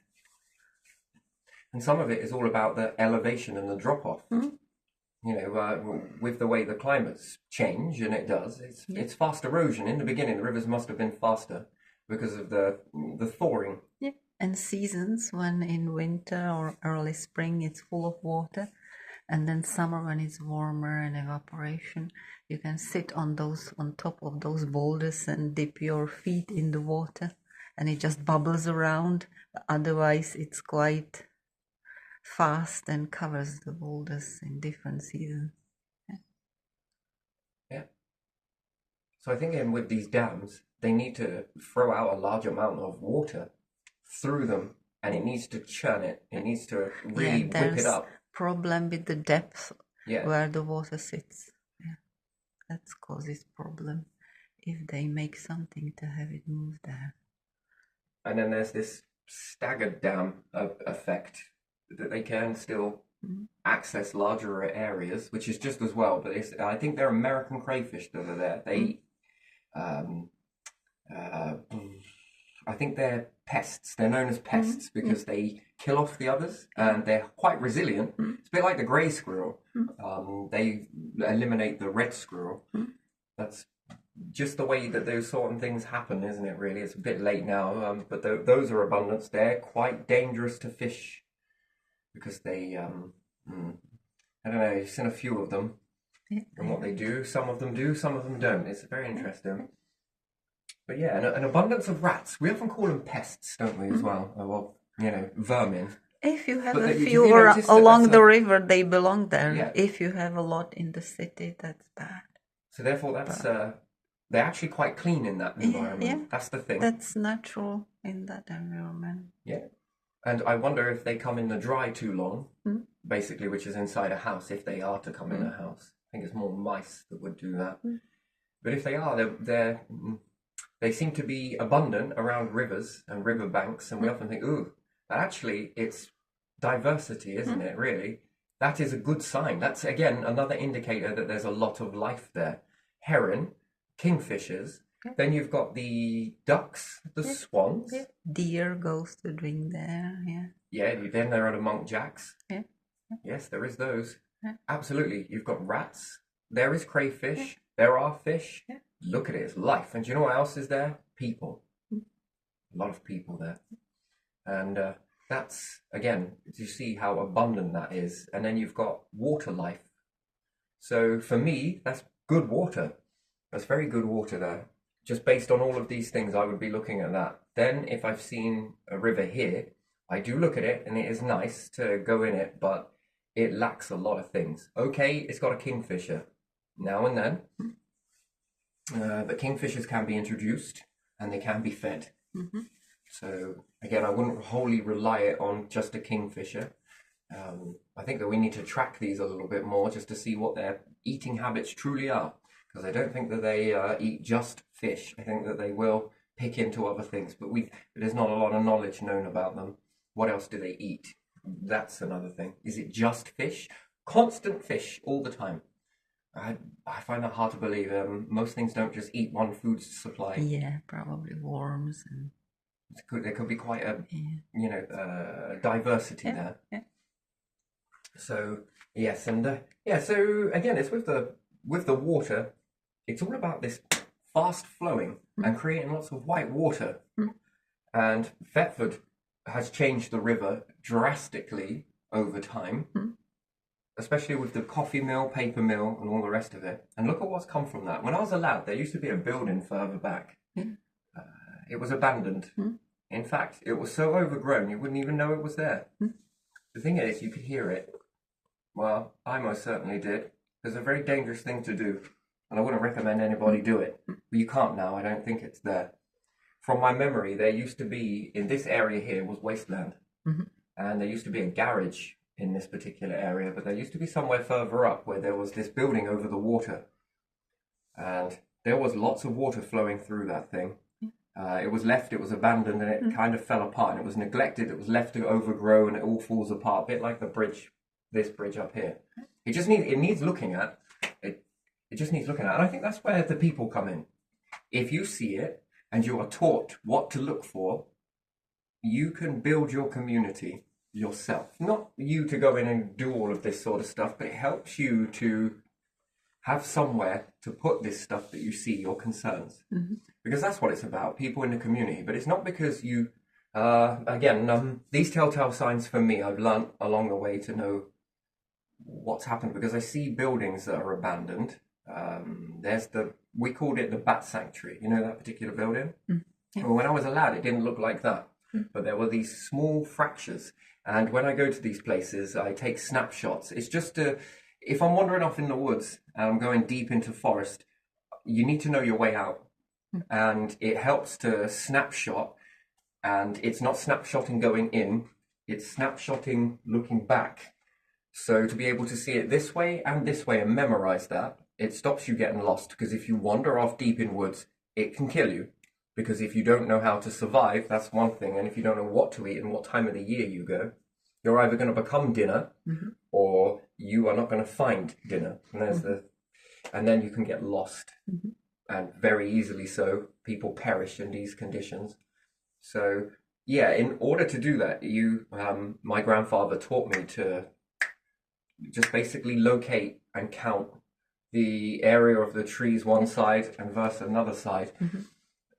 And some of it is all about the elevation and the drop-off. You know, with the way the climates change, and it does, it's fast erosion. In the beginning, the rivers must have been faster because of the thawing. Yeah, and seasons, when in winter or early spring it's full of water, and then summer when it's warmer and evaporation, you can sit on top of those boulders and dip your feet in the water, and it just bubbles around. Otherwise, it's quite fast and covers the boulders in different seasons. Yeah. So I think with these dams, they need to throw out a large amount of water through them, and it needs to churn it. It needs to really whip it up. Problem with the depth where the water sits. Yeah, that causes problem if they make something to have it move there. And then there's this staggered dam effect, that they can still access larger areas, which is just as well. But I think they're American crayfish that are there. They, I think they're pests. They're known as pests because they kill off the others, and they're quite resilient. It's a bit like the grey squirrel. They eliminate the red squirrel. That's just the way that those sort of things happen, isn't it, really? It's a bit late now, but those are abundance. They're quite dangerous to fish because they, I don't know, you've seen a few of them and what they do. Some of them do, some of them don't. It's very interesting. But yeah, an abundance of rats. We often call them pests, don't we, as well? Well, you know, vermin. If you have a few along the river, they belong there. Yeah. If you have a lot in the city, that's bad. So therefore, that's they're actually quite clean in that environment. Yeah. That's the thing. That's natural in that environment. Yeah. And I wonder if they come in the dry too long, basically, which is inside a house, if they are to come in a house. I think it's more mice that would do that. But if they are, they seem to be abundant around rivers and river banks, and we often think, ooh, actually, it's diversity, isn't it, really? That is a good sign. That's, again, another indicator that there's a lot of life there. Heron, kingfishers, then you've got the ducks, the swans. Deer goes to drink there, Yeah, then there are the muntjacs. Yes, there is those. Absolutely. You've got rats. There is crayfish. There are fish. Look at it, it's life. And do you know what else is there? People. A lot of people there. And that's, again, you see how abundant that is. And then you've got water life. So for me, that's good water. That's very good water there. Just based on all of these things, I would be looking at that. Then if I've seen a river here, I do look at it and it is nice to go in it, but it lacks a lot of things. Okay, it's got a kingfisher now and then. But kingfishers can be introduced and they can be fed. So again, I wouldn't wholly rely it on just a kingfisher. I think that we need to track these a little bit more just to see what their eating habits truly are. Because I don't think that they eat just fish. I think that they will pick into other things. But there's not a lot of knowledge known about them. What else do they eat? That's another thing. Is it just fish? Constant fish all the time. I find that hard to believe. Most things don't just eat one food supply. Yeah, probably worms. And there could be quite a diversity there. Yeah. So yes, and so again, it's with the water. It's all about this fast flowing and creating lots of white water. And Thetford has changed the river drastically over time. especially with the coffee mill, paper mill, and all the rest of it. And look at what's come from that. When I was a lad, there used to be a building further back. It was abandoned. In fact, it was so overgrown you wouldn't even know it was there. The thing is, you could hear it. Well, I most certainly did. It's a very dangerous thing to do, and I wouldn't recommend anybody do it. But you can't now. I don't think it's there. From my memory, there used to be, in this area here was wasteland. And there used to be a garage in this particular area, but there used to be somewhere further up where there was this building over the water. And there was lots of water flowing through that thing. It was abandoned, and it kind of fell apart, and it was neglected. It was left to overgrow, and it all falls apart, a bit like the bridge, this bridge up here. It needs looking at. It just needs looking at. And I think that's where the people come in. If you see it and you are taught what to look for, you can build your community yourself. Not you to go in and do all of this sort of stuff, but it helps you to have somewhere to put this stuff that you see, your concerns. Because that's what it's about, people in the community. But it's not because you, these telltale signs for me, I've learned along the way to know what's happened, because I see buildings that are abandoned. We called it the Bat Sanctuary. You know that particular building? Well, when I was a lad, it didn't look like that. But there were these small fractures. And when I go to these places, I take snapshots. It's just if I'm wandering off in the woods and I'm going deep into forest, you need to know your way out. And it helps to snapshot, and it's not snapshotting going in, it's snapshotting looking back. So to be able to see it this way and memorize that, it stops you getting lost. Because if you wander off deep in woods, it can kill you. Because if you don't know how to survive, that's one thing. And if you don't know what to eat and what time of the year you go, you're either going to become dinner or you are not going to find dinner. And then you can get lost. And very easily so. People perish in these conditions. So, yeah, in order to do that, my grandfather taught me to just basically locate and count the area of the trees one side and versus another side.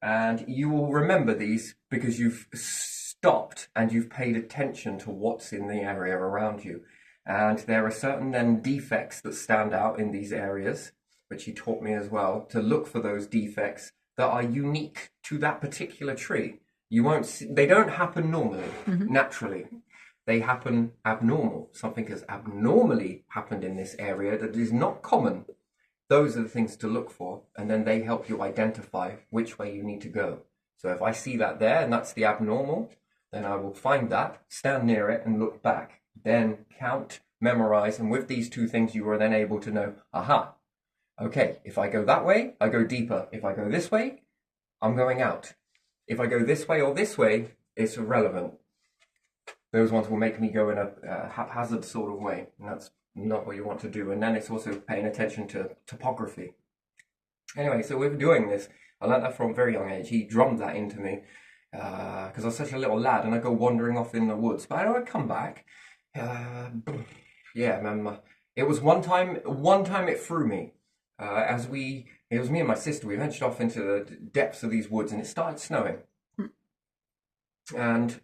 And you will remember these because you've stopped and you've paid attention to what's in the area around you. And there are certain then defects that stand out in these areas, which he taught me as well, to look for those defects that are unique to that particular tree. They don't happen normally, naturally. They happen abnormal. Something has abnormally happened in this area that is not common. Those are the things to look for, and then they help you identify which way you need to go. So if I see that there and that's the abnormal, then I will find that, stand near it and look back. Then count, memorize, and with these two things you are then able to know, aha, okay, if I go that way, I go deeper. If I go this way, I'm going out. If I go this way or this way, it's irrelevant. Those ones will make me go in a haphazard sort of way, and that's not what you want to do. And then it's also paying attention to topography. Anyway, so with doing this, I learned that from a very young age. He drummed that into me because I was such a little lad, and I'd go wandering off in the woods. But I'd come back. It was one time it threw me. It was me and my sister, we ventured off into the depths of these woods, and it started snowing. And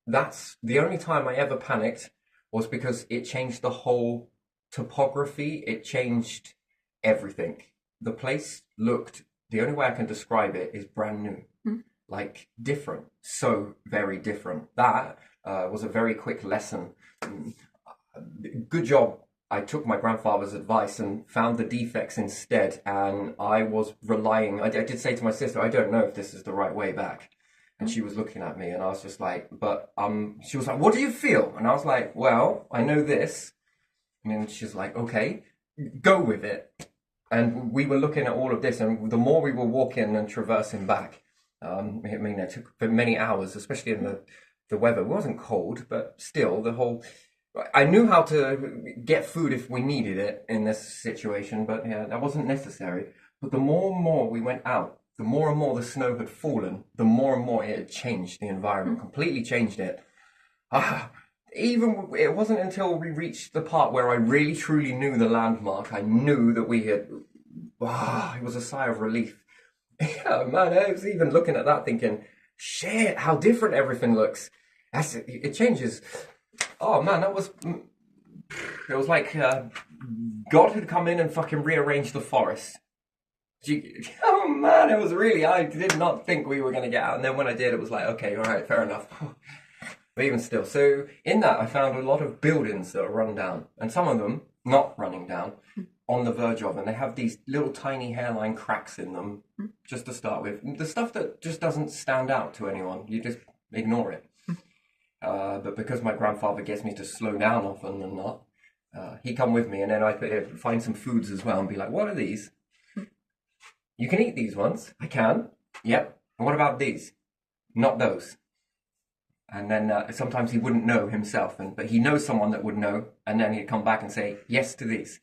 that's the only time I ever panicked, was because it changed the whole topography. It changed everything. The place looked, the only way I can describe it is brand new, like different, so very different. That was a very quick lesson. Good job. I took my grandfather's advice and found the defects instead. And I was relying, I did say to my sister, I don't know if this is the right way back. And she was looking at me, and I was just like, she was like, what do you feel? And I was like, well, I know this. And then she's like, okay, go with it. And we were looking at all of this, and the more we were walking and traversing back, it took for many hours, especially in the weather. It wasn't cold, but still, I knew how to get food if we needed it in this situation, but yeah, that wasn't necessary. But the more and more we went out, the more and more the snow had fallen, the more and more it had changed the environment, completely changed it. Even it wasn't until we reached the part where I really truly knew the landmark, I knew that we had, it was a sigh of relief. Yeah, man, I was even looking at that thinking, shit, how different everything looks. It changes. Oh man, that was It was like God had come in and fucking rearranged the forest. Oh man, it was really, I did not think we were going to get out. And then when I did, it was like, okay, all right, fair enough. But even still, so in that I found a lot of buildings that are run down, and some of them not running down, on the verge of, and they have these little tiny hairline cracks in them, just to start with. The stuff that just doesn't stand out to anyone, you just ignore it. But because my grandfather gets me to slow down often than not, he come with me, and then I find some foods as well and be like, what are these? You can eat these ones. I can. Yep. And what about these? Not those. And then sometimes he wouldn't know himself, but he knows someone that would know, and then he'd come back and say yes to these.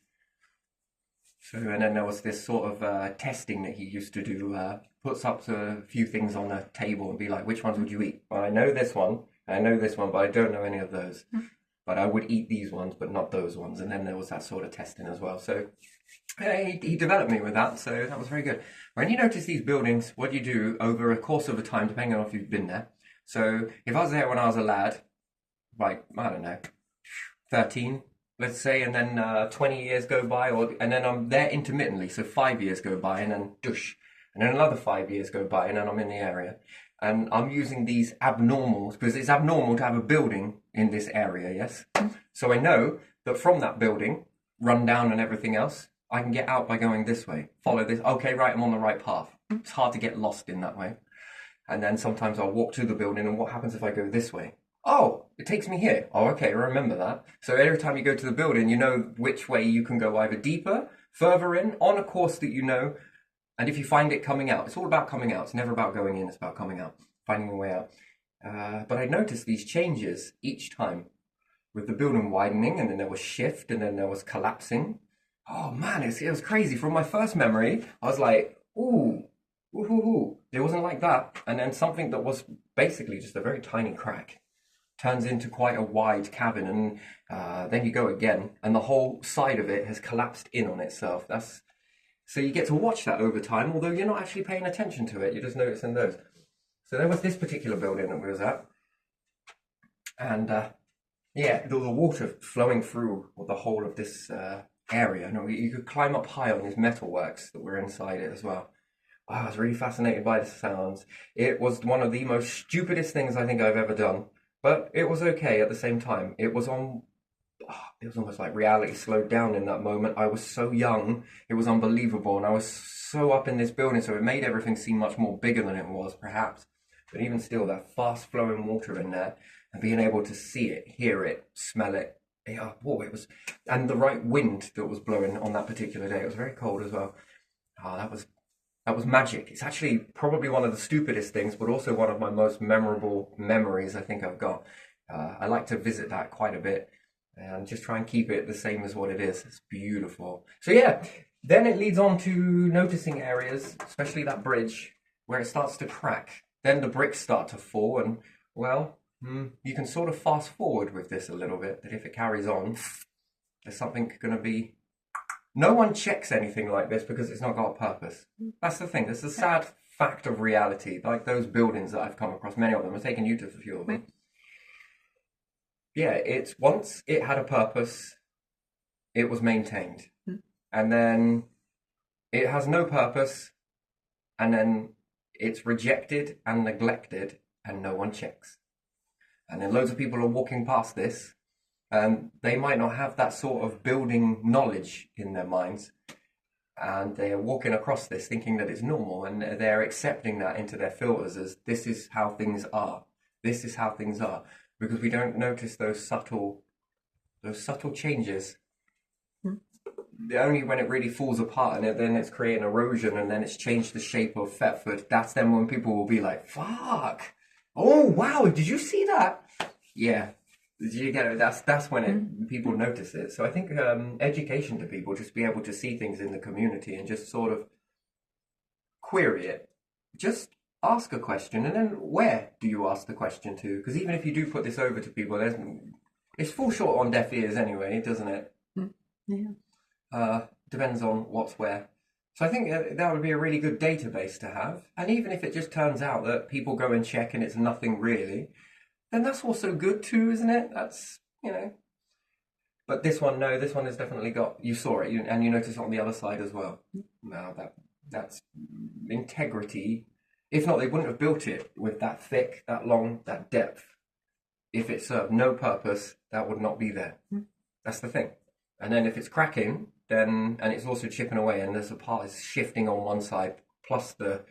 So, and then there was this sort of testing that he used to do, puts up a few things on the table and be like, which ones would you eat? Well, I know this one, I know this one, but I don't know any of those. But I would eat these ones, but not those ones. And then there was that sort of testing as well. So he developed me with that, so that was very good. When you notice these buildings, what you do over a course of a time, depending on if you've been there. So if I was there when I was a lad, like, I don't know, 13, let's say, and then 20 years go by, and then I'm there intermittently, so 5 years go by, and then douche, and then another 5 years go by, and then I'm in the area. And I'm using these abnormals, because it's abnormal to have a building in this area, yes? So I know that from that building, run down and everything else, I can get out by going this way, follow this, okay, right, I'm on the right path. It's hard to get lost in that way. And then sometimes I'll walk to the building, and what happens if I go this way? Oh, it takes me here. Oh, okay, remember that. So every time you go to the building, you know which way you can go, either deeper, further in, on a course that you know, and if you find it coming out, it's all about coming out. It's never about going in, it's about coming out, finding a way out. But I noticed these changes each time, with the building widening, and then there was shift, and then there was collapsing. Oh man, it was crazy. From my first memory, I was like, ooh. It wasn't like that. And then something that was basically just a very tiny crack turns into quite a wide cabin, and then you go again, and the whole side of it has collapsed in on itself. So you get to watch that over time, although you're not actually paying attention to it. You're just noticing those. So there was this particular building that we was at, and yeah, there was water flowing through the whole of this area. You could climb up high on these metalworks that were inside it as well. I was really fascinated by the sounds. It was one of the most stupidest things I think I've ever done, but it was okay at the same time. It was almost like reality slowed down in that moment. I was so young, it was unbelievable, and I was so up in this building, so it made everything seem much more bigger than it was, perhaps. But even still, that fast flowing water in there, and being able to see it, hear it, smell it, it was, and the right wind that was blowing on that particular day. It was very cold as well. Oh, that was magic. It's actually probably one of the stupidest things, but also one of my most memorable memories I think I've got. I like to visit that quite a bit and just try and keep it the same as what it is. It's beautiful. So yeah, then it leads on to noticing areas, especially that bridge, where it starts to crack. Then the bricks start to fall, and well, you can sort of fast forward with this a little bit, that if it carries on, there's something going to be... No one checks anything like this because it's not got a purpose. That's the thing. It's a sad fact of reality. Like those buildings that I've come across, many of them. I've taken you to a few of them. Yeah, it's once it had a purpose, it was maintained. And then it has no purpose, and then it's rejected and neglected, and no one checks. And then loads of people are walking past this, and they might not have that sort of building knowledge in their minds, and they're walking across this thinking that it's normal, and they're accepting that into their filters as this is how things are. This is how things are, because we don't notice those subtle changes. Only when it really falls apart, and then it's creating erosion, and then it's changed the shape of Thetford. That's then when people will be like, "Fuck! Oh wow! Did you see that?" Yeah. You get it? That's when people notice it. So I think education to people, just be able to see things in the community and just sort of query it. Just ask a question, and then where do you ask the question to? Because even if you do put this over to people, it's fall short on deaf ears anyway, doesn't it? Yeah. Depends on what's where. So I think that would be a really good database to have. And even if it just turns out that people go and check and it's nothing really, then that's also good too, isn't it? That's, But this one, no, this one has definitely got. You saw it, and you notice it on the other side as well. Now that's integrity. If not, they wouldn't have built it with that thick, that long, that depth. If it served no purpose, that would not be there. That's the thing. And then if it's cracking, then and it's also chipping away, and there's a part is shifting on one side, plus the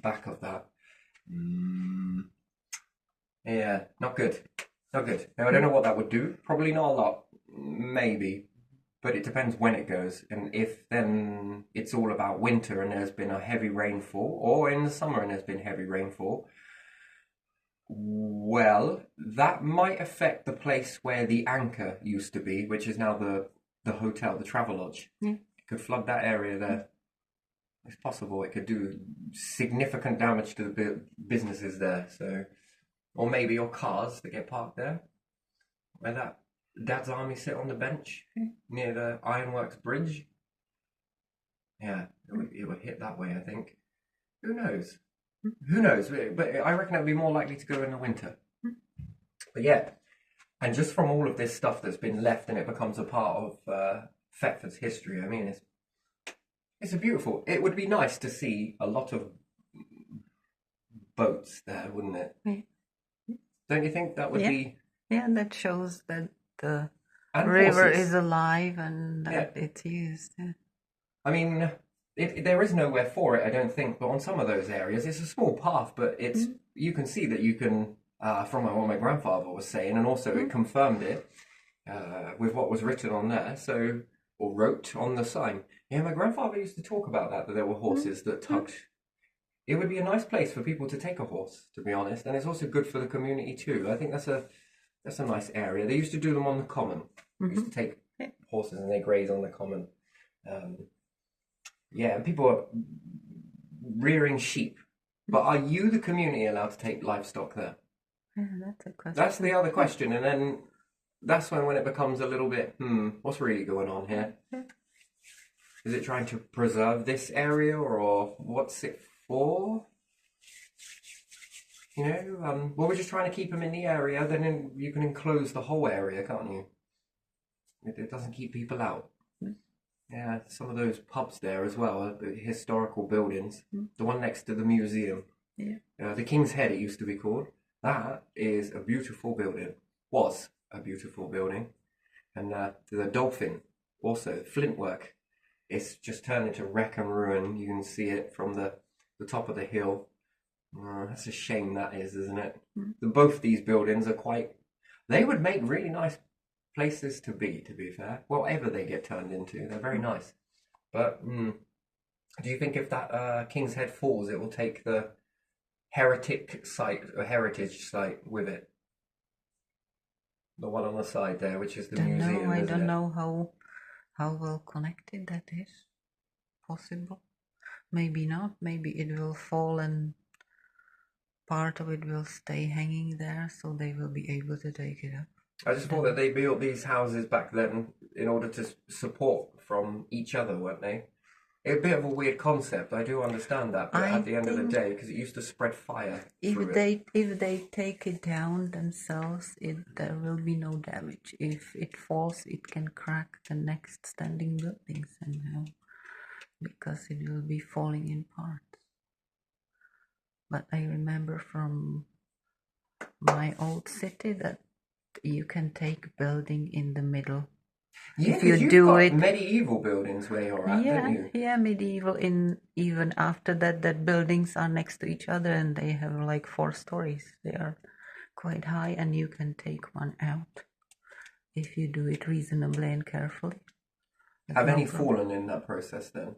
back of that. Yeah, not good. Not good. Now, I don't know what that would do. Probably not a lot. Maybe. But it depends when it goes. And if then it's all about winter and there's been a heavy rainfall, or in the summer and there's been heavy rainfall, well, that might affect the place where the anchor used to be, which is now the hotel, the Travelodge. Yeah. It could flood that area there. It's possible it could do significant damage to the businesses there. So, or maybe your cars that get parked there, where that Dad's Army sit on the bench near the Ironworks Bridge. Yeah, it would hit that way, I think. Who knows? Who knows? But I reckon it would be more likely to go in the winter. But yeah, and just from all of this stuff that's been left and it becomes a part of Thetford's history, I mean, it's a beautiful. It would be nice to see a lot of boats there, wouldn't it? Yeah. Don't you think that would be? Yeah, that shows that the And river horses. is alive and that it's used. Yeah. I mean, there is nowhere for it, I don't think. But on some of those areas, it's a small path, but it's you can see that you can. From what my grandfather was saying, and also it confirmed it with what was written on there. So, or wrote on the sign. Yeah, my grandfather used to talk about that there were horses that tugged. It would be a nice place for people to take a horse, to be honest, and it's also good for the community too. I think that's a nice area. They used to do them on the common. They used to take horses and they graze on the common. Yeah, and people are rearing sheep. But are you, the community, allowed to take livestock there? Yeah, that's a question. That's the other question, and then that's when it becomes a little bit, what's really going on here? Is it trying to preserve this area, or what's it for? You know, well, we're just trying to keep them in the area, then you can enclose the whole area, can't you? It doesn't keep people out. Yeah, some of those pubs there as well, the historical buildings. The one next to the museum. Yeah. The King's Head, it used to be called. That is a beautiful building. Was a beautiful building. And the Dolphin, also, Flintwork. It's just turned into wreck and ruin. You can see it from the top of the hill. That's a shame that is, isn't it? Both these buildings are quite... They would make really nice places to be fair. Whatever they get turned into, they're very nice. But do you think if that King's Head falls, it will take the heritage site with it? The one on the side there, which is the museum. I don't know how well connected that is. Possible. Maybe not. Maybe it will fall and part of it will stay hanging there, so they will be able to take it up. I just thought that they built these houses back then in order to support from each other, weren't they? It's a bit of a weird concept. I do understand that, but at the end of the day, because it used to spread fire. If they take it down themselves, there will be no damage. If it falls, it can crack the next standing buildings, because it will be falling in parts. But I remember from my old city that you can take building in the middle. Yeah, if you you've do got it, medieval buildings where you're at, don't you? Yeah, medieval. Even after that buildings are next to each other and they have like 4 stories. They are quite high, and you can take one out if you do it reasonably and carefully. Have any fallen in that process then?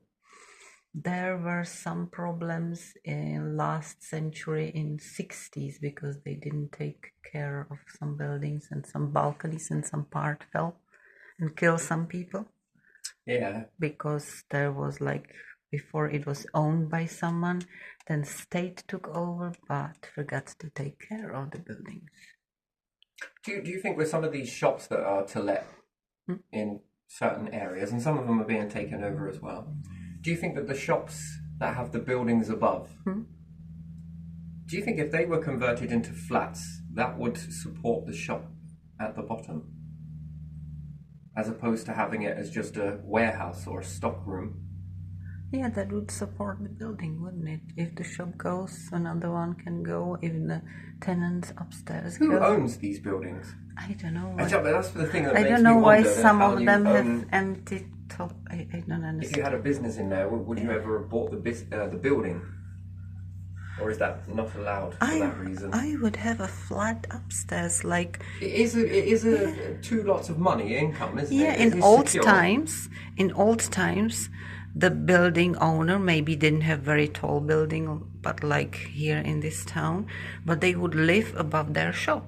There were some problems in last century in 60s because they didn't take care of some buildings, and some balconies and some part fell and killed some people. Yeah. Because there was before it was owned by someone, then state took over but forgot to take care of the buildings. Do you think with some of these shops that are to let in certain areas, and some of them are being taken over as well, do you think that the shops that have the buildings above, do you think if they were converted into flats, that would support the shop at the bottom? as opposed to having it as just a warehouse or a stock room. Yeah, that would support the building, wouldn't it? If the shop goes, another one can go. If the tenants upstairs Who go. owns these buildings? I don't know. That's the thing that I makes don't me know why wonder. That some how of you them have own- empty top. I don't understand. If you had a business in there, would you ever have bought the building? Or is that not allowed for that reason? I would have a flat upstairs, like It is two lots of money income, isn't it? in It's old secure. times. In old times, the building owner maybe didn't have very tall building, but like here in this town, but they would live above their shop.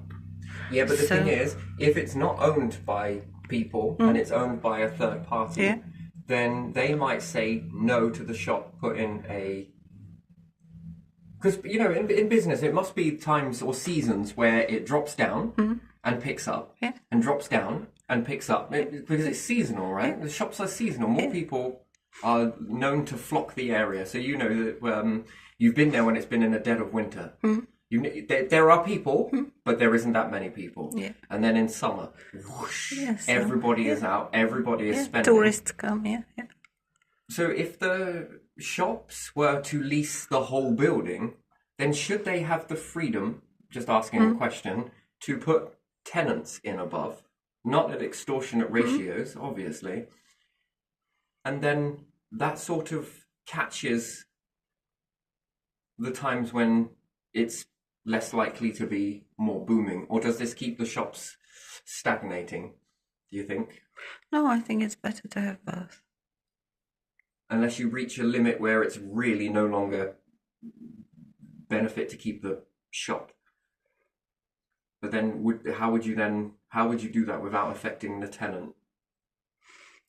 Yeah, but the So- thing is, if it's not owned by people and it's owned by a third party, Yeah. then they might say no to the shop putting a. Because, you know, in business, it must be times or seasons where it drops down and picks up, Yeah. and drops down and picks up. Because it's seasonal, right? The shops are seasonal. More people are known to flock the area. So you know that you've been there when it's been in the dead of winter. There are people, but there isn't that many people. Yeah. And then in summer, whoosh, Yes, everybody is out, everybody is spending. Tourists come, yeah. So if the shops were to lease the whole building, then should they have the freedom, just asking a question, to put tenants in above? Not at extortionate ratios, obviously. And then that sort of catches the times when it's less likely to be more booming. Or does this keep the shops stagnating, do you think? No, I think it's better to have both. Unless you reach a limit where it's really no longer benefit to keep the shop. But then how would you do that without affecting the tenant?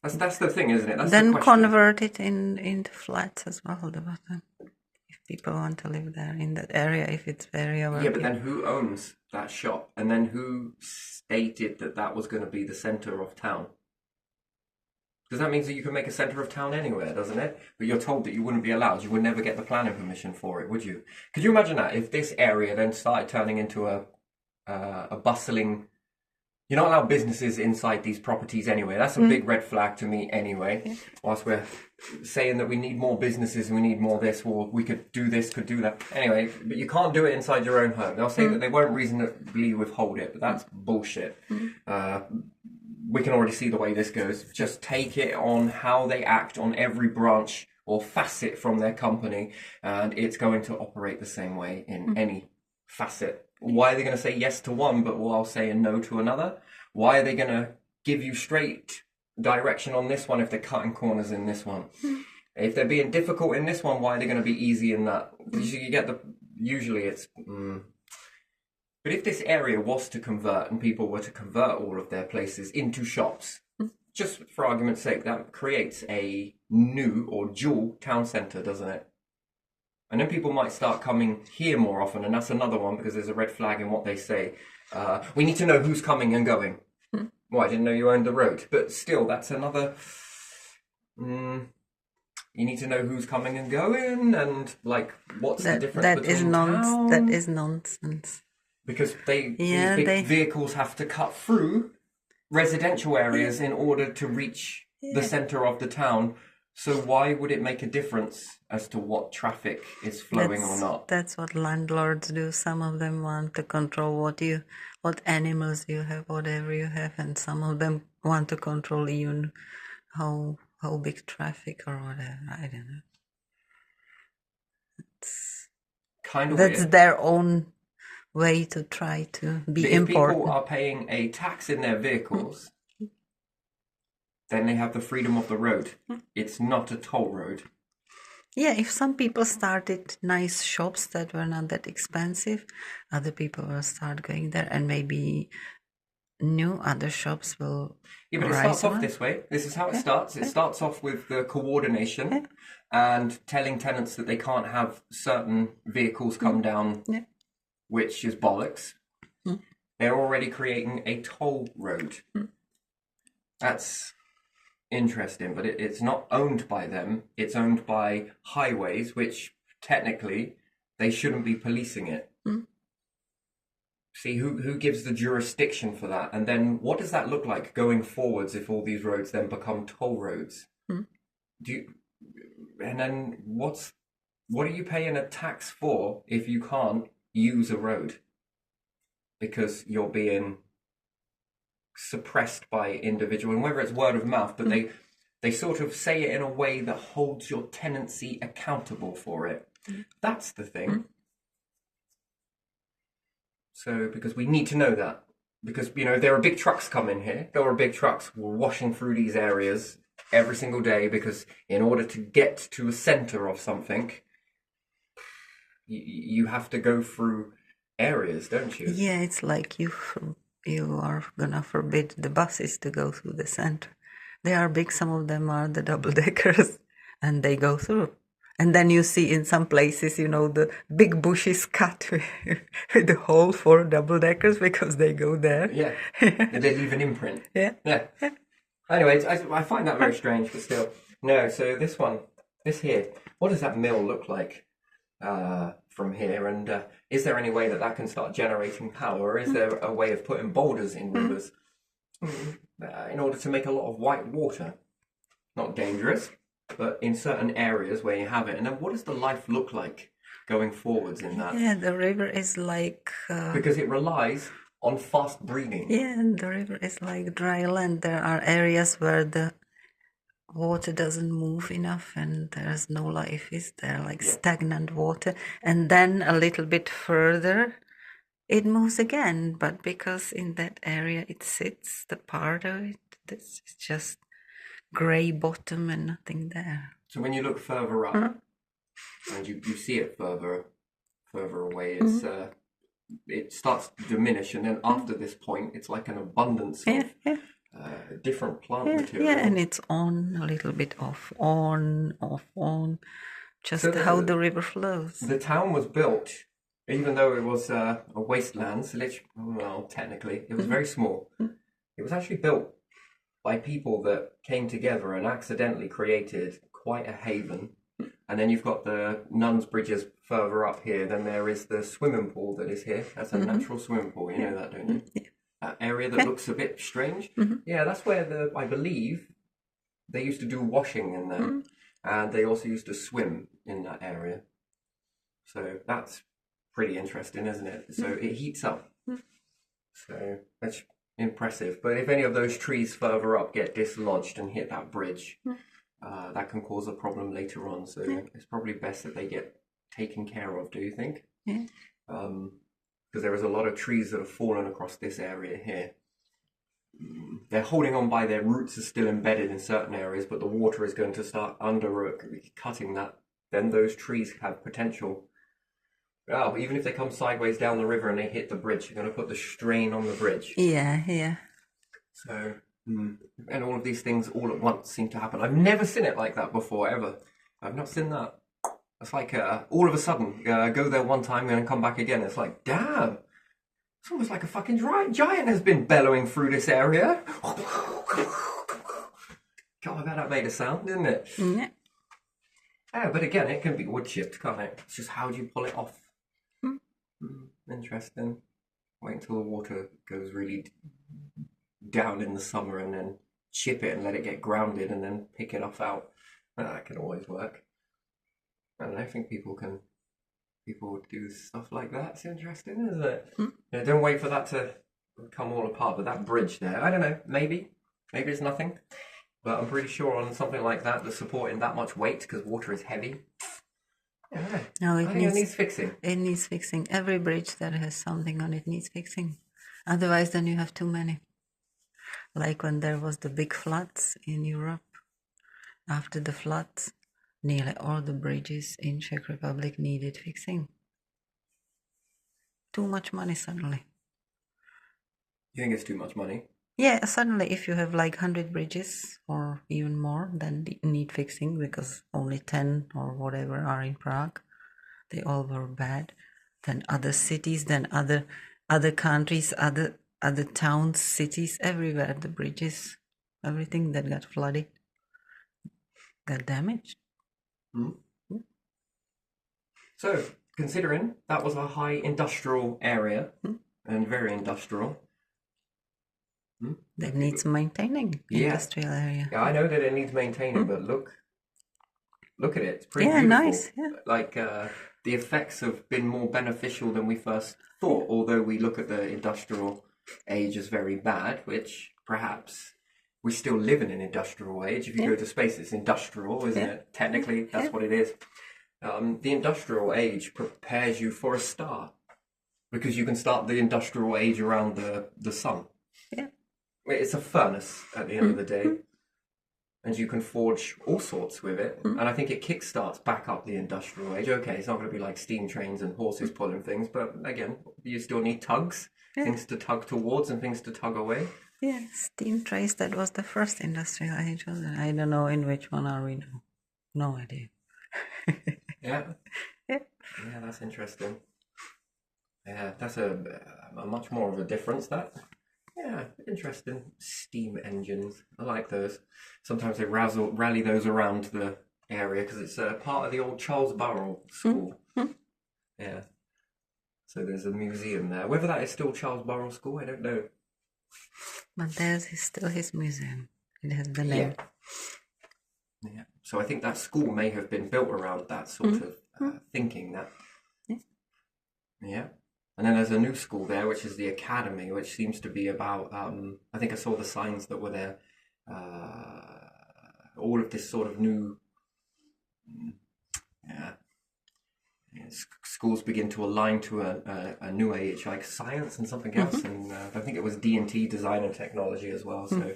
That's the thing, isn't it? That's Then the question. convert it into flats as well, the bottom. If people want to live there in that area, if it's area where Yeah, but then who owns that shop? And then who stated that that was going to be the center of town? Because that means that you can make a center of town anywhere, doesn't it? But you're told that you wouldn't be allowed. You would never get the planning permission for it, would you? Could you imagine that if this area then started turning into a bustling? You're not allowed businesses inside these properties anyway. That's a big red flag to me anyway. Yeah. Whilst we're saying that we need more businesses and we need more this, or we could do this, could do that. Anyway, but you can't do it inside your own home. They'll say that they won't reasonably withhold it, but that's bullshit. We can already see the way this goes. Just take it on how they act on every branch or facet from their company, and it's going to operate the same way in any facet. Why are they going to say yes to one but while saying no to another? Why are they going to give you straight direction on this one if they're cutting corners in this one? If they're being difficult in this one, why are they going to be easy in that? You get usually it's... But if this area was to convert and people were to convert all of their places into shops, just for argument's sake, that creates a new or dual town centre, doesn't it? And then people might start coming here more often, and that's another one because there's a red flag in what they say. We need to know who's coming and going. Well, I didn't know you owned the road. But still, that's another... you need to know who's coming and going, and like, what's the difference between towns? That is nonsense. Because these Yeah, big vehicles have to cut through residential areas in order to reach the centre of the town. So why would it make a difference as to what traffic is flowing or not? That's what landlords do. Some of them want to control what animals you have, whatever you have, and some of them want to control even how big traffic or whatever. I don't know. Kind of That's weird. their own way to try to be But if important. people are paying a tax in their vehicles, then they have the freedom of the road. It's not a toll road. Yeah, if some people started nice shops that were not that expensive, other people will start going there, and maybe new other shops will Yeah, but it rise starts off on. this way. This is how it starts. It starts off with the coordination and telling tenants that they can't have certain vehicles come down, Yeah. which is bollocks. They're already creating a toll road. That's interesting, but it's not owned by them. It's owned by highways, which technically they shouldn't be policing it. see who gives the jurisdiction for that, and then what does that look like going forwards if all these roads then become toll roads? Mm. Do you, and then what are you paying a tax for if you can't use a road because you're being suppressed by individual, and whether it's word of mouth, but they sort of say it in a way that holds your tenancy accountable for it. That's the thing. So, because we need to know that. Because, there are big trucks coming here. There are big trucks washing through these areas every single day because in order to get to a center of something, you have to go through areas, don't you? Yeah, it's like you are gonna forbid the buses to go through the center. They are big, some of them are the double deckers, and they go through. And then you see in some places, the big bushes cut with the hole for double deckers because they go there. Yeah, and they leave an imprint. Yeah. Anyway, I find that very strange, but still. No, so this here, what does that mill look like from here? And is there any way that can start generating power? Or is there a way of putting boulders in rivers in order to make a lot of white water? Not dangerous, but in certain areas where you have it. And then what does the life look like going forwards in that? Yeah, the river is like... because it relies on fast breeding. Yeah, and the river is like dry land. There are areas where the water doesn't move enough and there's no life, is there? Like stagnant water. And then a little bit further, it moves again. But because in that area it sits, the part of it, it's just grey bottom and nothing there. So when you look further up and you see it further away, it's it starts to diminish, and then after this point it's like an abundance of different plant material. Yeah, and it's on, a little bit off, on, just so how the river flows. The town was built, even though it was a wasteland, so technically it was very small. It was actually built by people that came together and accidentally created quite a haven. And then you've got the nuns' bridges further up here. Then there is the swimming pool that is here. That's a natural swimming pool. You know that, don't you? Yeah. That area that looks a bit strange. Yeah, that's where I believe they used to do washing in there. And they also used to swim in that area. So that's pretty interesting, isn't it? So it heats up. So that's impressive. But if any of those trees further up get dislodged and hit that bridge, that can cause a problem later on. So it's probably best that they get taken care of, do you think? Yeah. Because there is a lot of trees that have fallen across this area here. They're holding on by their roots, are still embedded in certain areas, but the water is going to start cutting that. Then those trees have potential. Oh, even if they come sideways down the river and they hit the bridge, you're going to put the strain on the bridge. Yeah. So, and all of these things all at once seem to happen. I've never seen it like that before, ever. I've not seen that. It's like all of a sudden, go there one time and then come back again. It's like, damn. It's almost like a fucking giant has been bellowing through this area. God, I bet that made a sound, didn't it? Yeah. Yeah, but again, it can be wood chipped, can't it? It's just how do you pull it off? Interesting. Wait until the water goes really down in the summer and then chip it and let it get grounded and then pick it off out. That can always work. I don't know, I think people do stuff like that. It's interesting, isn't it? Don't wait for that to come all apart. But that bridge there, I don't know, maybe it's nothing. But I'm pretty sure on something like that, that's supporting that much weight because water is heavy. Yeah. No, I think it needs fixing. It needs fixing. Every bridge that has something on it needs fixing. Otherwise, then you have too many. Like when there was the big floods in Europe. After the floods, nearly all the bridges in Czech Republic needed fixing. Too much money suddenly. You think it's too much money? Yeah, suddenly if you have like 100 bridges or even more, then they need fixing because only 10 or whatever are in Prague. They all were bad. Then other cities, then other countries, other towns, cities, everywhere the bridges, everything that got flooded, got damaged. So, considering that was a high industrial area, and very industrial. That needs maintaining. Yeah. Industrial area. Yeah, I know that it needs maintaining, but look at it. It's pretty Yeah, beautiful. nice. Yeah. Like the effects have been more beneficial than we first thought. Although we look at the industrial age as very bad, which perhaps we still live in an industrial age. If you go to space, it's industrial, isn't it? Technically, that's what it is. The industrial age prepares you for a star because you can start the industrial age around the sun. Yeah. It's a furnace at the end of the day, and you can forge all sorts with it. And I think it kickstarts back up the industrial age. Okay, it's not going to be like steam trains and horses pulling things, but again, you still need tugs, things to tug towards and things to tug away. Yeah, steam trains, that was the first industrial age, wasn't it? I don't know in which one are we now. No idea. Yeah. Yeah. Yeah, that's interesting. Yeah, that's a much more of a difference, that. Yeah, interesting. Steam engines. I like those. Sometimes they rally those around the area because it's part of the old Charles Burrell School. Yeah. So there's a museum there. Whether that is still Charles Burrell School, I don't know. But there's still his museum. It has the name. Yeah. So I think that school may have been built around that sort of thinking. That. Yeah. And then there's a new school there, which is the academy, which seems to be about. I think I saw the signs that were there. All of this sort of new. Schools begin to align to a new age, like science and something else, and I think it was D&T, design and technology as well. So,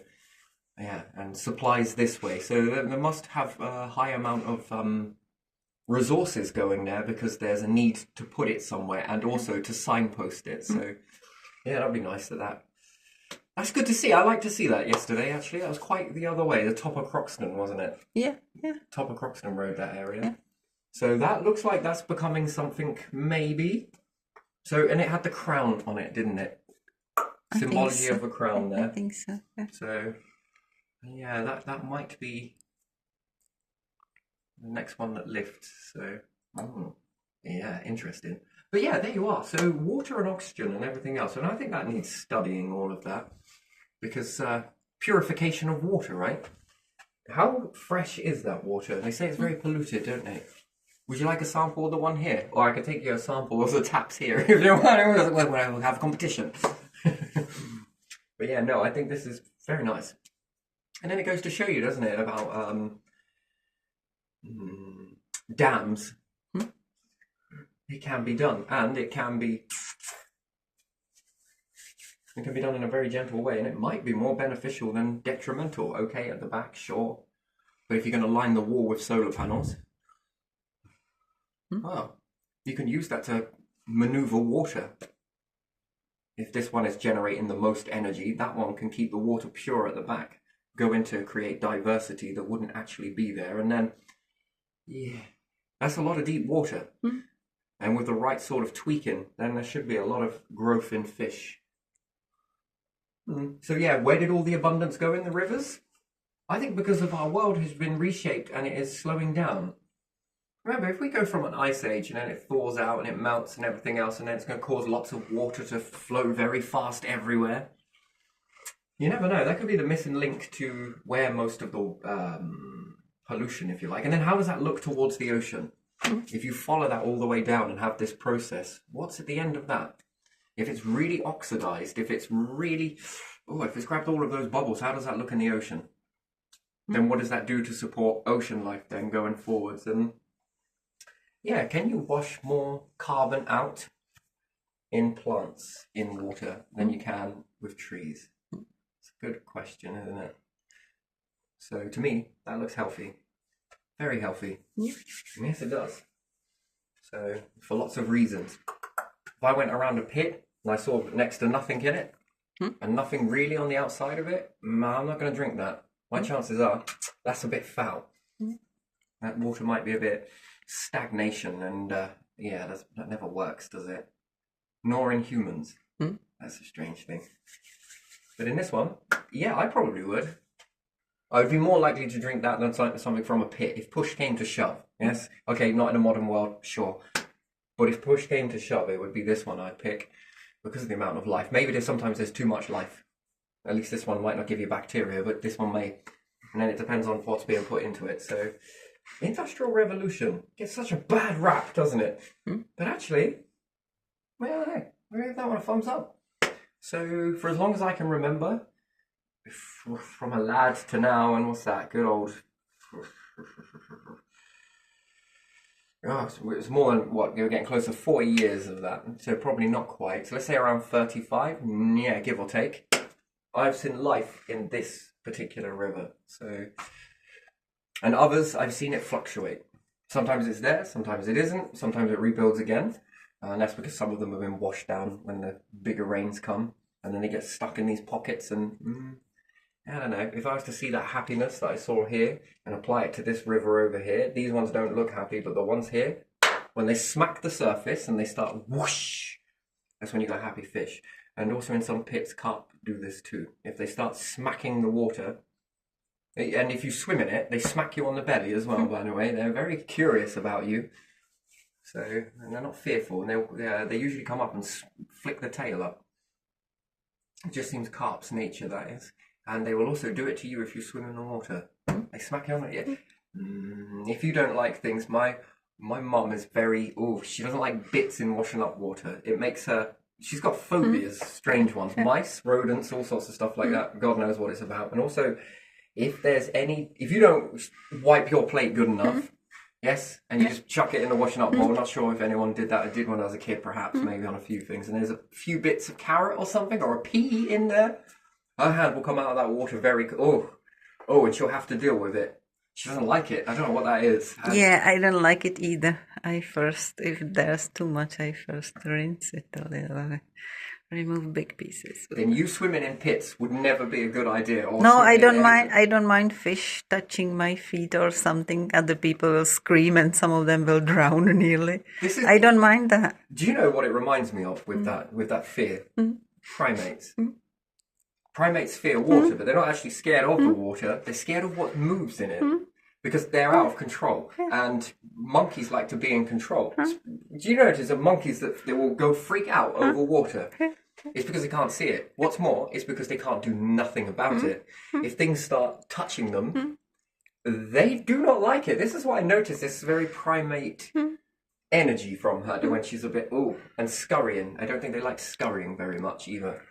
yeah, and supplies this way. So there must have a high amount of resources going there because there's a need to put it somewhere and also to signpost it. So, yeah, that'd be nice That's good to see. I like to see that yesterday, actually. That was quite the other way, the top of Croxton, wasn't it? Yeah. Top of Croxton Road, that area. Yeah. So that looks like that's becoming something, maybe. So, and it had the crown on it, didn't it? Symbology of a crown there. I think so. Yeah. So, yeah, that might be the next one that lifts. So, yeah, interesting. But yeah, there you are. So water and oxygen and everything else. And I think that needs studying, all of that. Because purification of water, right? How fresh is that water? They say it's very polluted, don't they? Would you like a sample of the one here? Or I could take you a sample of the taps here if you want. We'll have a competition. But yeah, no, I think this is very nice. And then it goes to show you, doesn't it, about dams. It can be done, and it can be done in a very gentle way, and it might be more beneficial than detrimental. Okay, at the back, sure. But if you're going to line the wall with solar panels, well, you can use that to maneuver water. If this one is generating the most energy, that one can keep the water pure at the back, go in to create diversity that wouldn't actually be there. And then, yeah, that's a lot of deep water. And with the right sort of tweaking, then there should be a lot of growth in fish. So yeah, where did all the abundance go in the rivers? I think because of our world has been reshaped and it is slowing down. Remember, if we go from an ice age and then it thaws out and it melts and everything else, and then it's going to cause lots of water to flow very fast everywhere. You never know. That could be the missing link to where most of the pollution, if you like. And then how does that look towards the ocean? If you follow that all the way down and have this process, what's at the end of that? If it's really oxidized, if it's really... if it's grabbed all of those bubbles, how does that look in the ocean? Then what does that do to support ocean life then going forwards? And yeah, can you wash more carbon out in plants, in water, than you can with trees? It's a good question, isn't it? So to me, that looks healthy. Very healthy. Yes, it does. So, for lots of reasons. If I went around a pit and I saw next to nothing in it, and nothing really on the outside of it, I'm not going to drink that. My chances are, that's a bit foul. That water might be a bit stagnation, and yeah, that never works, does it? Nor in humans. That's a strange thing. But in this one, yeah, I probably would. I would be more likely to drink that than something from a pit if push came to shove. Yes? Okay, not in a modern world, sure. But if push came to shove, it would be this one I'd pick. because of the amount of life. Maybe sometimes there's too much life. At least this one might not give you bacteria, but this one may. And then it depends on what's being put into it. So, Industrial Revolution gets such a bad rap, doesn't it? But actually, well, hey, we give that one a thumbs up. So, for as long as I can remember, from a lad to now, and what's that? Good old. Oh, it was more than what? You're getting close to 40 years of that. So, probably not quite. So, let's say around 35. Yeah, give or take. I've seen life in this particular river. So, and others, I've seen it fluctuate. Sometimes it's there, sometimes it isn't, sometimes it rebuilds again. And that's because some of them have been washed down when the bigger rains come. And then they get stuck in these pockets. And I don't know, if I was to see that happiness that I saw here and apply it to this river over here, these ones don't look happy, but the ones here, when they smack the surface and they start whoosh, that's when you got happy fish. And also in some pits, carp do this too. If they start smacking the water, and if you swim in it, they smack you on the belly as well, by the way. They're very curious about you. So, and they're not fearful. And they usually come up and flick the tail up. It just seems carp's nature, that is. And they will also do it to you if you swim in the water. They smack you on it. Yeah. If you don't like things, my mum is very, she doesn't like bits in washing up water. It makes her... She's got phobias, strange ones. Mice, rodents, all sorts of stuff like that. God knows what it's about. And also, if you don't wipe your plate good enough, yes, and you just chuck it in the washing up bowl. Not sure if anyone did that. I did when I was a kid, perhaps, maybe on a few things. And there's a few bits of carrot or something, or a pea in there. Her hand will come out of that water and she'll have to deal with it. She doesn't like it. I don't know what that is. Yeah, I don't like it either. If there's too much, I first rinse it a little, remove big pieces. Then you swimming in pits would never be a good idea. No, I don't mind. I don't mind fish touching my feet or something. Other people will scream, and some of them will drown nearly. I don't mind that. Do you know what it reminds me of with that fear? Primates. Primates fear water, but they're not actually scared of the water. They're scared of what moves in it. Because they're out of control, and monkeys like to be in control. Do you notice that monkeys they will go freak out over water? It's because they can't see it. What's more, it's because they can't do nothing about it. If things start touching them, they do not like it. This is what I noticed. This very primate energy from her when she's a bit and scurrying. I don't think they like scurrying very much either.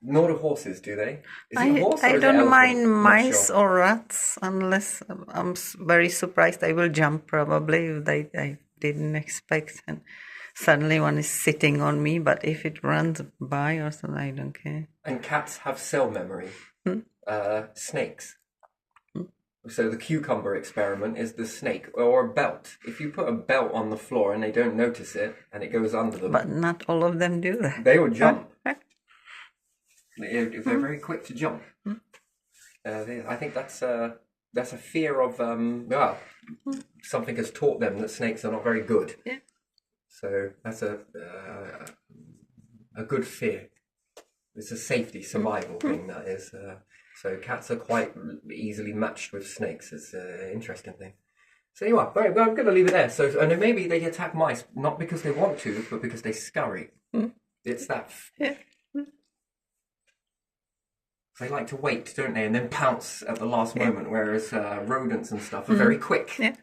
Nor do horses, do they? Is it a horse or I is it don't elephant? mind Not mice sure. or rats unless I'm very surprised. I will jump probably if I didn't expect, and suddenly one is sitting on me. But if it runs by or something, I don't care. And cats have cell memory. Snakes. So the cucumber experiment is the snake or a belt. If you put a belt on the floor and they don't notice it and it goes under them, But not all of them do that. they will jump. If they're very quick to jump. I think that's a fear of something has taught them that snakes are not very good. Yeah. So that's a good fear. It's a safety survival thing, that is. So cats are quite easily matched with snakes. It's an interesting thing. So you are right. Well, I'm going to leave it there. So and then maybe they attack mice not because they want to, but because they scurry. It's that. They like to wait, don't they, and then pounce at the last moment, whereas rodents and stuff are very quick. Yeah.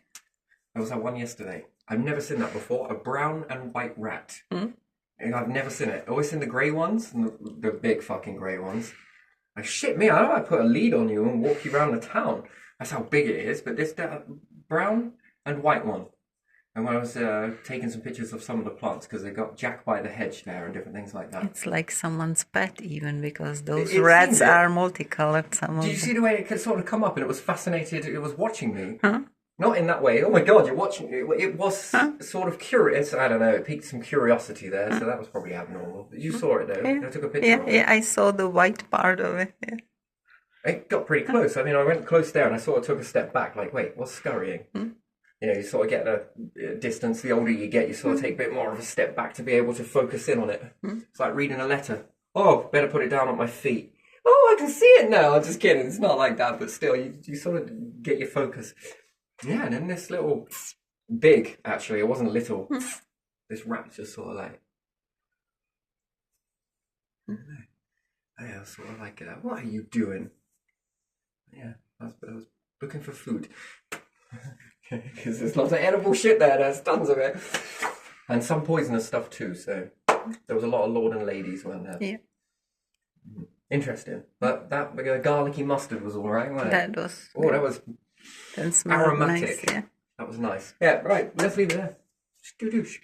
There was that one yesterday. I've never seen that before, a brown and white rat. And I've never seen it. Always seen the grey ones, and the big fucking grey ones. Like, shit me, I put a lead on you and walk you around the town. That's how big it is, but this brown and white one. And when I was taking some pictures of some of the plants, because they got jacked by the hedge there and different things like that. It's like someone's pet even, because those It rats seems it. are multicolored. Some of Did you them. see the way it could sort of come up and it was fascinated, it was watching me? Not in that way, oh my god, you're watching me. It was sort of curious, I don't know, it piqued some curiosity there, so that was probably abnormal. You saw it though, I took a picture of it. Yeah, I saw the white part of it. Yeah. It got pretty close, I mean, I went close there and I sort of took a step back, like, wait, what's scurrying? You know, you sort of get a distance, the older you get, you sort of take a bit more of a step back to be able to focus in on it. It's like reading a letter. Oh, better put it down on my feet. Oh, I can see it now. I'm just kidding. It's not like that, but still, you sort of get your focus. Yeah, and then this little big, actually, it wasn't little. This rat just sort of like I was sort of like, what are you doing? Yeah, I was looking for food. Because there's lots of edible shit there, there's tons of it. And some poisonous stuff too, so there was a lot of lord and ladies, weren't there? Yeah. Interesting. But that garlicky mustard was alright, wasn't it? That was. Oh, that was That smelled aromatic. nice, yeah. That was nice. Yeah, right, let's leave it there. Skadoosh.